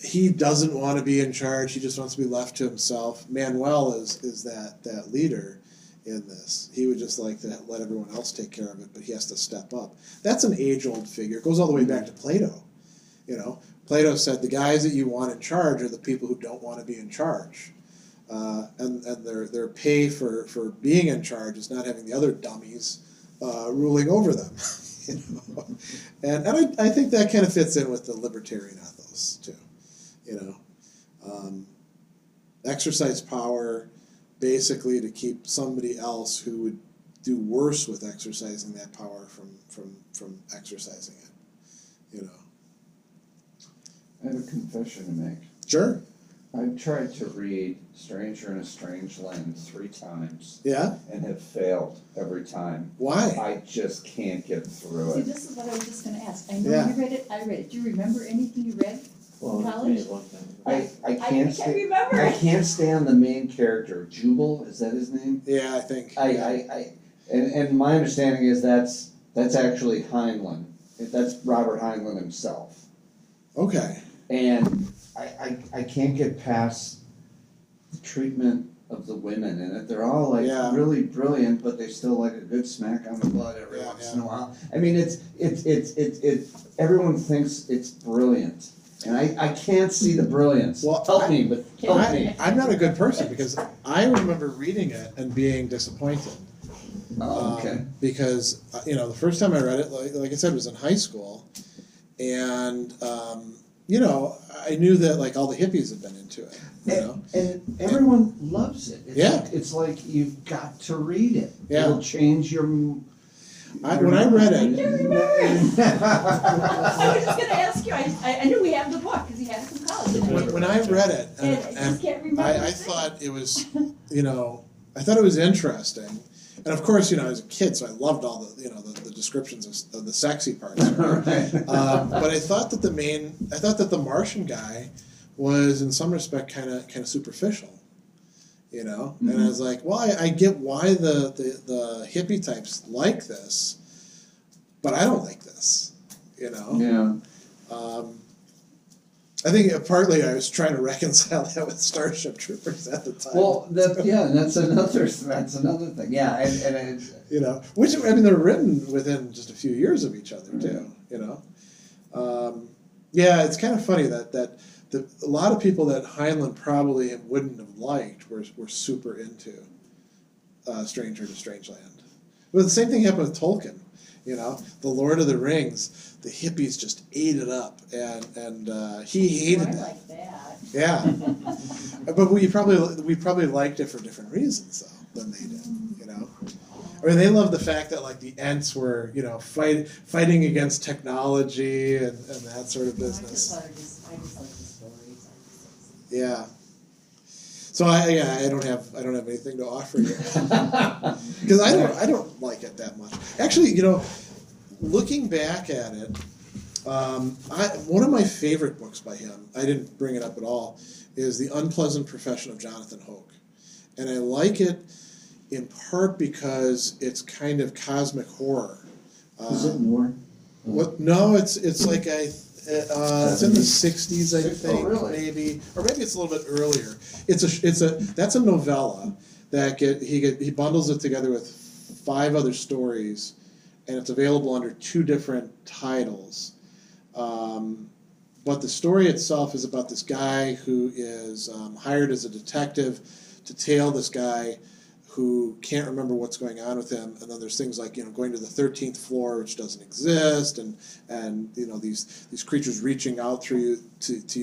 he doesn't want to be in charge; he just wants to be left to himself. Manuel is that leader in this. He would just like to let everyone else take care of it, but he has to step up. That's an age-old figure. It goes all the way back to Plato. You know, Plato said the guys that you want in charge are the people who don't want to be in charge. And their pay for being in charge is not having the other dummies ruling over them. You know? And I think that kind of fits in with the libertarian ethos too. You know, exercise power basically to keep somebody else who would do worse with exercising that power from exercising it. You know.
I have a confession to make.
Sure.
I've tried to read Stranger in a Strange Land 3 times.
Yeah?
And have failed every time.
Why?
I just can't get through
See,
it.
this is what I was just gonna ask. I know
Yeah.
you read it. Do you remember anything you read
Well,
in
it's
college?
me a long time ago.
I
I
can't
can't remember.
I can't stand the main character. Jubal, is that his name?
Yeah, I think.
And my understanding is that's actually Heinlein. That's Robert Heinlein himself.
Okay.
And I can't get past the treatment of the women in it. They're all like really brilliant, but they still like a good smack on the butt every once in a while. I mean, it's everyone thinks it's brilliant, and I can't see the brilliance.
Well,
help me.
I'm not a good person because I remember reading it and being disappointed.
Oh, okay.
Because the first time I read it, like I said, was in high school, and I knew that like all the hippies had been into it.
And everyone loves it.
It's
like you've got to read it.
Yeah.
It'll change your.
When I read it,
I was just going to ask you. I knew we have the book because he had it from college.
when I read it,
and I just can't remember.
I thought it was, I thought it was interesting. And of course, as a kid, so I loved all the, the descriptions of the sexy parts. Right? But I thought that the Martian guy was in some respect kind of superficial, Mm-hmm. And I was like, well, I get why the hippie types like this, but I don't like this,
Yeah.
I think partly I was trying to reconcile that with Starship Troopers at the time.
Well, that's another thing. Yeah, and
which they're written within just a few years of each other too. It's kind of funny that a lot of people that Heinlein probably wouldn't have liked were super into Stranger to Strangeland. But the same thing happened with Tolkien. The Lord of the Rings. The hippies just ate it up, and he hated it.
Like that.
Yeah, but we probably liked it for different reasons though than they did. They loved the fact that like the Ents were fighting against technology and that sort of business.
I just like the stories.
Yeah. So I don't have anything to offer you because I don't like it that much. Actually, looking back at it, one of my favorite books by him, I didn't bring it up at all, is The Unpleasant Profession of Jonathan Hoke. And I like it in part because it's kind of cosmic horror.
Is it more?
What? No, it's like it's in the 60s, I think, maybe, or maybe it's a little bit earlier. That's a novella that he bundles it together with 5 other stories, and it's available under 2 different titles. But the story itself is about this guy who is hired as a detective to tail this guy who can't remember what's going on with him, and then there's things like going to the 13th floor, which doesn't exist, and these creatures reaching out to you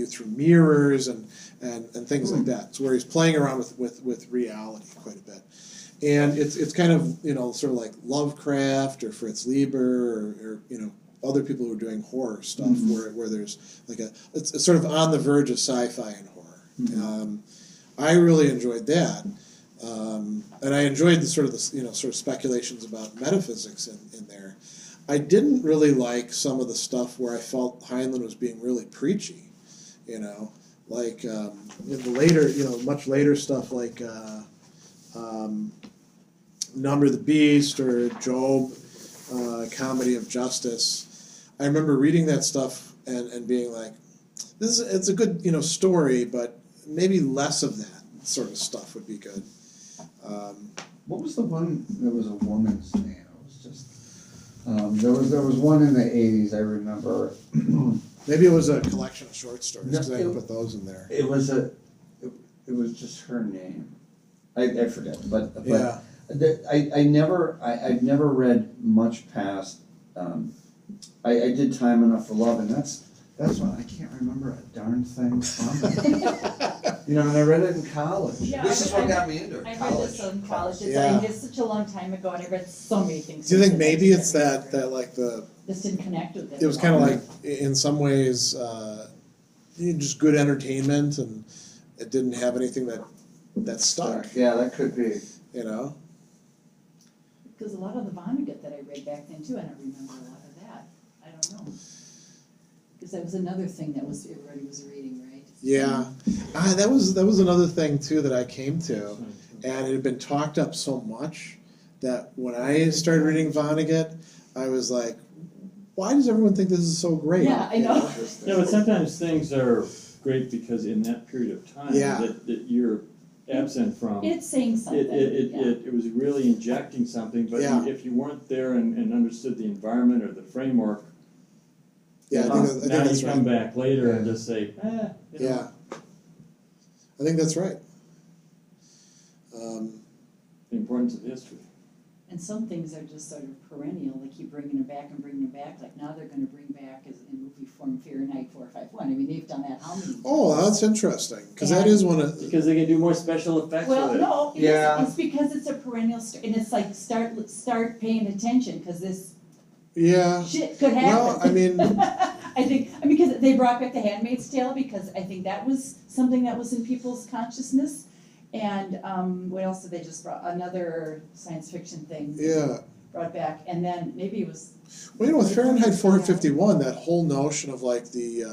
through mirrors and things like that. So where he's playing around with reality quite a bit, and it's kind of sort of like Lovecraft or Fritz Lieber or other people who are doing horror stuff, mm-hmm. where there's like it's sort of on the verge of sci-fi and horror. Mm-hmm. I really enjoyed that. And I enjoyed the sort of speculations about metaphysics in there. I didn't really like some of the stuff where I felt Heinlein was being really preachy, like in the later, much later stuff like Number the Beast or Job, Comedy of Justice. I remember reading that stuff and being like, it's a good story, but maybe less of that sort of stuff would be good.
What was the one that was a woman's name? It was just there was one in the 80s, I remember.
Maybe it was a collection of short stories because I didn't put those in there.
It was just her name. I forget, but
yeah.
I've never read much past. I did Time Enough for Love, and that's one I can't remember a darn thing from it. And I read it in college.
Yeah,
this is what got me into it.
I read this in college. It's such a long time ago, and I read so many things.
Do you think maybe it's that like the
this didn't connect with it?
It was kind of like in some ways just good entertainment, and it didn't have anything that stuck.
Yeah, that could be.
Because a lot of the Vonnegut that I read back then too, I don't remember a lot of that. I don't know. Because that was another thing that everybody was reading, right?
Yeah, that was another thing too that I came to, and it had been talked up so much that when I started reading Vonnegut, I was like, why does everyone think this is so great?
Yeah, I know.
Yeah, but sometimes things are great because in that period of time that you're absent from.
It's saying something.
It was really injecting something, but if you weren't there and understood the environment or the framework,
I think
now
that's
you
right.
come back later and just say,
Yeah, I think that's right.
The importance of history.
And some things are just sort of perennial, they keep bringing it back and bringing it back, like now they're gonna bring back as in movie form Fahrenheit 451, I mean, they've done that how many times?
Oh, that's interesting, because that is one of...
Because they can do more special effects
Well,
with it.
no,
Yeah.
it's because it's a perennial, and it's like, start paying attention, because this
Yeah,
shit could happen.
well, I mean...
because they brought back The Handmaid's Tale, because I think that was something that was in people's consciousness. And what else did they just brought? Another science fiction thing. Brought back, and then maybe it was.
Well, with Fahrenheit 451, that whole notion of like the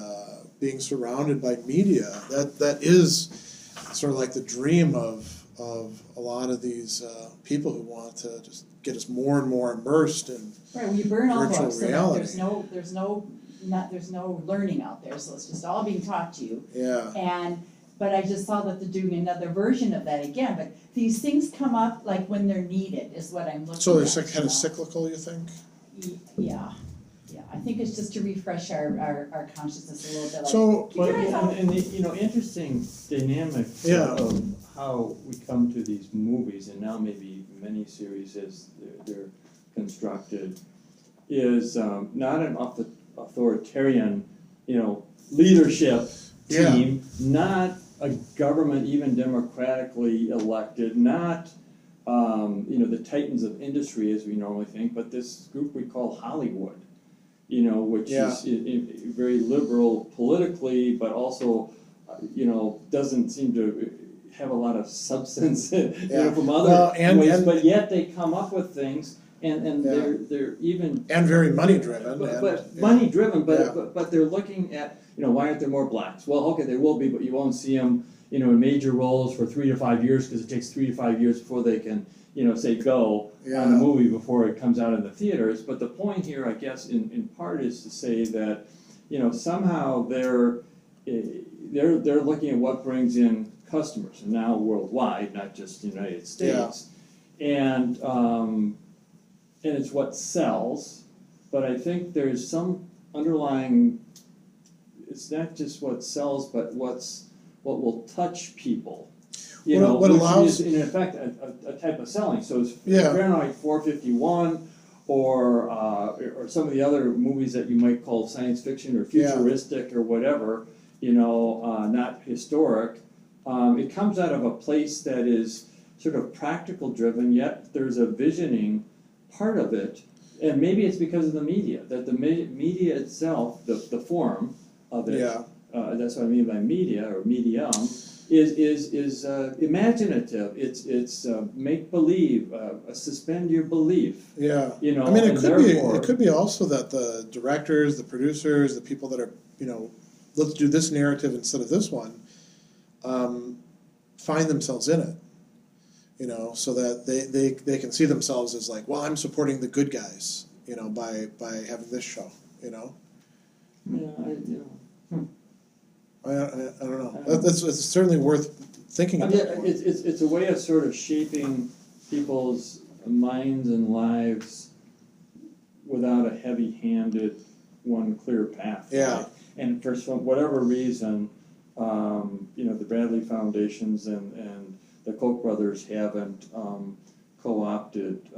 being surrounded by media, that is sort of like the dream of a lot of these people who want to just get us more and more immersed in
right. Well, you burn all
virtual
books, so
reality.
there's no learning out there, so it's just all being taught to you.
Yeah.
But I just saw that they're doing another version of that again. But these things come up like when they're needed, is what I'm looking at.
So they're kind of cyclical, you think?
Yeah. I think it's just to refresh our consciousness a little bit. Like,
So,
and the interesting dynamic of how we come to these movies, and now maybe miniseries as they're constructed, is not an authoritarian, leadership team, not a government even democratically elected, not the titans of industry as we normally think, but this group we call Hollywood, which is very liberal politically, but also doesn't seem to have a lot of substance from other ways, but yet they come up with things and they're even
very money driven,
money driven, but they're looking at why aren't there more blacks? Well, okay, there will be, but you won't see them in major roles for 3 to 5 years because it takes 3 to 5 years before they can say go on the movie before it comes out in the theaters. But the point here, I guess, in part is to say that somehow they're looking at what brings in customers, and now worldwide, not just the United States, and it's what sells. But I think there's some underlying. It's not just what sells, but what will touch people. What which allows, is in effect a type of selling. So it's Fahrenheit 451, or some of the other movies that you might call science fiction or futuristic or whatever. Not historic. It comes out of a place that is sort of practical driven, yet there's a visioning part of it, and maybe it's because of the media, that the media itself, the form of it, that's what I mean by media or medium, is imaginative. It's make believe, suspend your belief.
I mean, it could be also that the directors, the producers, the people that are let's do this narrative instead of this one, find themselves in it, so that they can see themselves as like, well, I'm supporting the good guys, by having this show, I don't know. It's certainly worth thinking about.
It's a way of sort of shaping people's minds and lives without a heavy-handed, one clear path. Right? And for whatever reason, the Bradley Foundations and the Koch brothers haven't co-opted,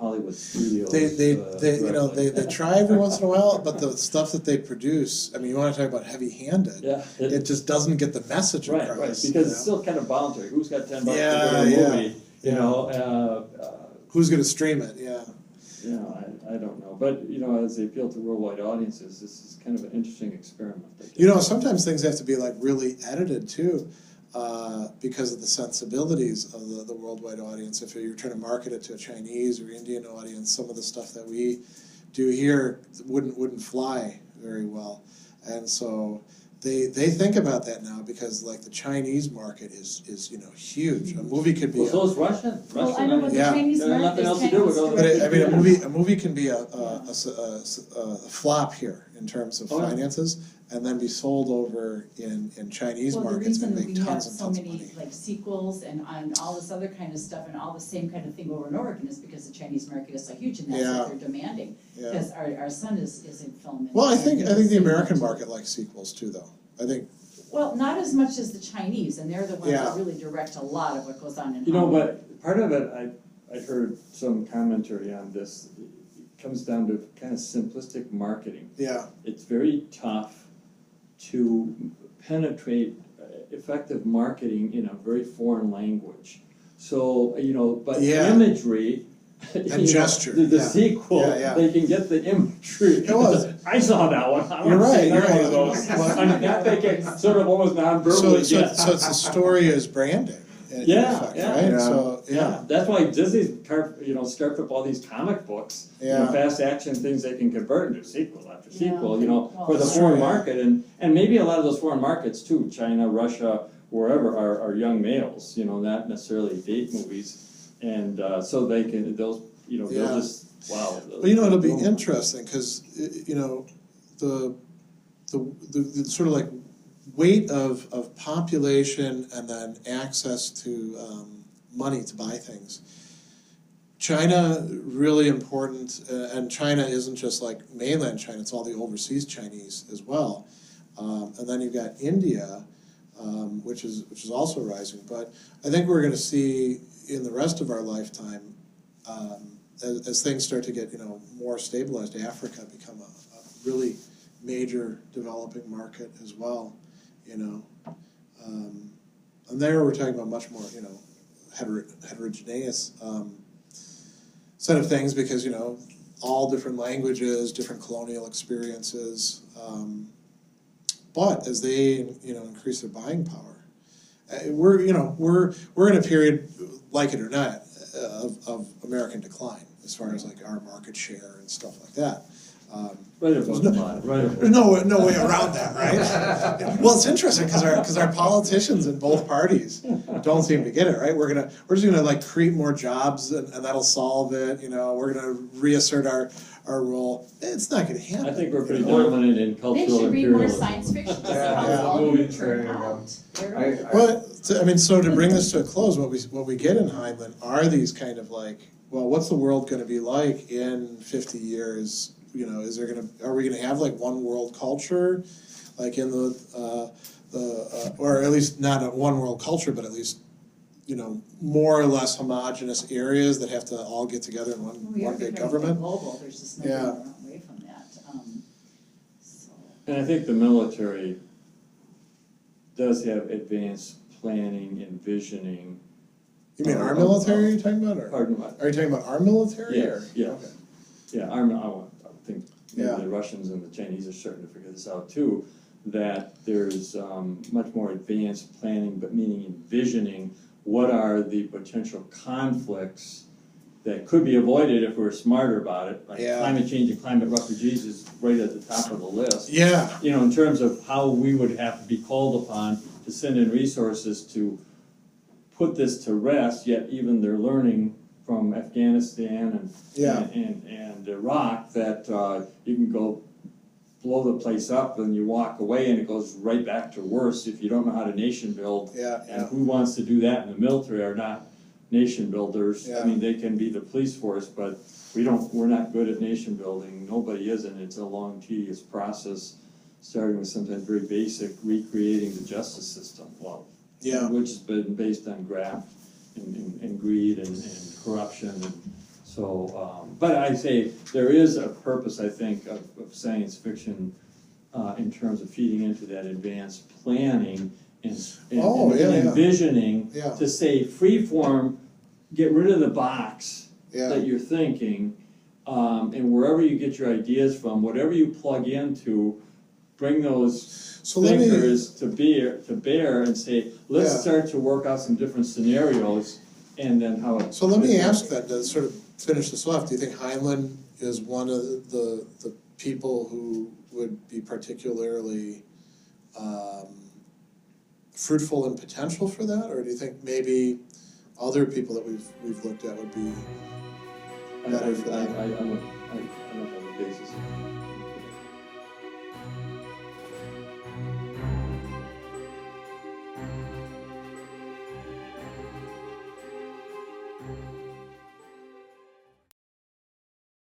Hollywood studios.
They try every once in a while, but the stuff that they produce, I mean, you want to talk about heavy-handed. It just doesn't get the message across. Right,
because it's still kind of voluntary. Who's got $10 to go to a movie?
Who's going to stream it?
I don't know. But, as they appeal to worldwide audiences, this is kind of an interesting experiment.
Sometimes things have to be like really edited too, because of the sensibilities of the worldwide audience. If you're trying to market it to a Chinese or Indian audience, some of the stuff that we do here wouldn't fly very well. And so they think about that now because like the Chinese market is huge. A movie could be.
Well, so is Russian.
Well, I know what the
Yeah.
Chinese
There's nothing
market
else
is
to do
kind
with
of
it.
But a movie can be a flop here in terms of
Oh, yeah.
finances, and then be sold over in Chinese markets and make
Well, the reason we have
tons and
so
tons of
many
money.
like sequels and all this other kind of stuff and all the same kind of thing over and over again is because the Chinese market is so huge and that's
Yeah.
what they're demanding.
Yeah.
Because our son is in film.
Well, I think the
same
American
much.
market likes sequels too, though. I think.
Well, not as much as the Chinese, and they're the ones
Yeah.
that really direct a lot of what goes on in
You know,
Hollywood.
but part of it, I heard some commentary on this. It comes down to kind of simplistic marketing.
Yeah.
It's very tough to penetrate effective marketing in a very foreign language. So, but
Yeah.
imagery,
And gesture,
the
yeah.
sequel,
Yeah.
they can get the imagery.
It was.
I saw that one. I
You're
want to
right,
see
you're
another
right.
one of those.
Well,
I mean, that they can sort of almost non-verbally
So
get.
it's the story is branding. In
Yeah,
effect,
yeah.
right?
Yeah.
So
Yeah, that's why Disney's started up all these comic books,
Yeah.
fast action things they can convert into sequel after
Yeah.
sequel,
Well,
for the
that's
foreign
true, yeah.
market, and maybe a lot of those foreign markets too, China, Russia, wherever, are young males, not necessarily date movies, and so they can
Yeah.
they'll just wow.
Well, it'll be interesting because the sort of like weight of population and then access to money to buy things. China, really important, and China isn't just like mainland China, it's all the overseas Chinese as well. And then you've got India, which is also rising. But I think we're going to see in the rest of our lifetime, as things start to get more stabilized, Africa become a really major developing market as well. And there we're talking about much more heterogeneous set of things because all different languages, different colonial experiences. But as they increase their buying power, we're in a period, like it or not, of American decline as far as like our market share and stuff like that.
Right above the line, right above.
There's no way around that, right? Well, it's interesting because our politicians in both parties don't seem to get it, right? We're just gonna like create more jobs and that'll solve it. We're gonna reassert our role. It's not gonna happen.
I think we're pretty dominant in
They
cultural
should read more
imperialism.
science fiction to see
Yeah,
how
yeah.
it's all going
Movie
to turn
trailer,
out.
So to bring this to a close, what we get in Heinlein are these kind of like, well, what's the world going to be like in 50 years? Are we gonna have like one world culture, like in or at least not a one world culture, but at least more or less homogenous areas that have to all get together in one
We are
big
becoming
government.
global, there's just no
Yeah.
getting away from that. So.
And I think the military does have advanced planning and visioning.
You mean our military? Are you talking about, or
Pardon what?
are you talking about our military?
Yes,
or?
yes.
Okay.
Yeah, I think maybe
Yeah.
the Russians and the Chinese are starting to figure this out too, that there's much more advanced planning, but meaning envisioning what are the potential conflicts that could be avoided if we were smarter about it. Like
Yeah.
climate change and climate refugees is right at the top of the list.
Yeah.
In terms of how we would have to be called upon to send in resources to put this to rest, yet even they're learning from Afghanistan and Iraq that you can go blow the place up and you walk away and it goes right back to worse if you don't know how to nation build.
Yeah.
And who wants to do that in the military are not nation builders.
Yeah.
I mean, they can be the police force, but we're not good at nation building. Nobody is, and it's a long, tedious process, starting with sometimes very basic, recreating the justice system. Well,
Yeah.
which has been based on graft and greed and corruption. And so, but I say there is a purpose, I think, of science fiction in terms of feeding into that advanced planning and envisioning to say freeform, get rid of the box that you're thinking, and wherever you get your ideas from, whatever you plug into, bring those thinkers to bear and say, let's start to work out some different scenarios, and then how it.
So let me ask that to sort of finish this off. Do you think Heinlein is one of the people who would be particularly fruitful in potential for that, or do you think maybe other people that we've looked at would be better for that?
I don't have a basis.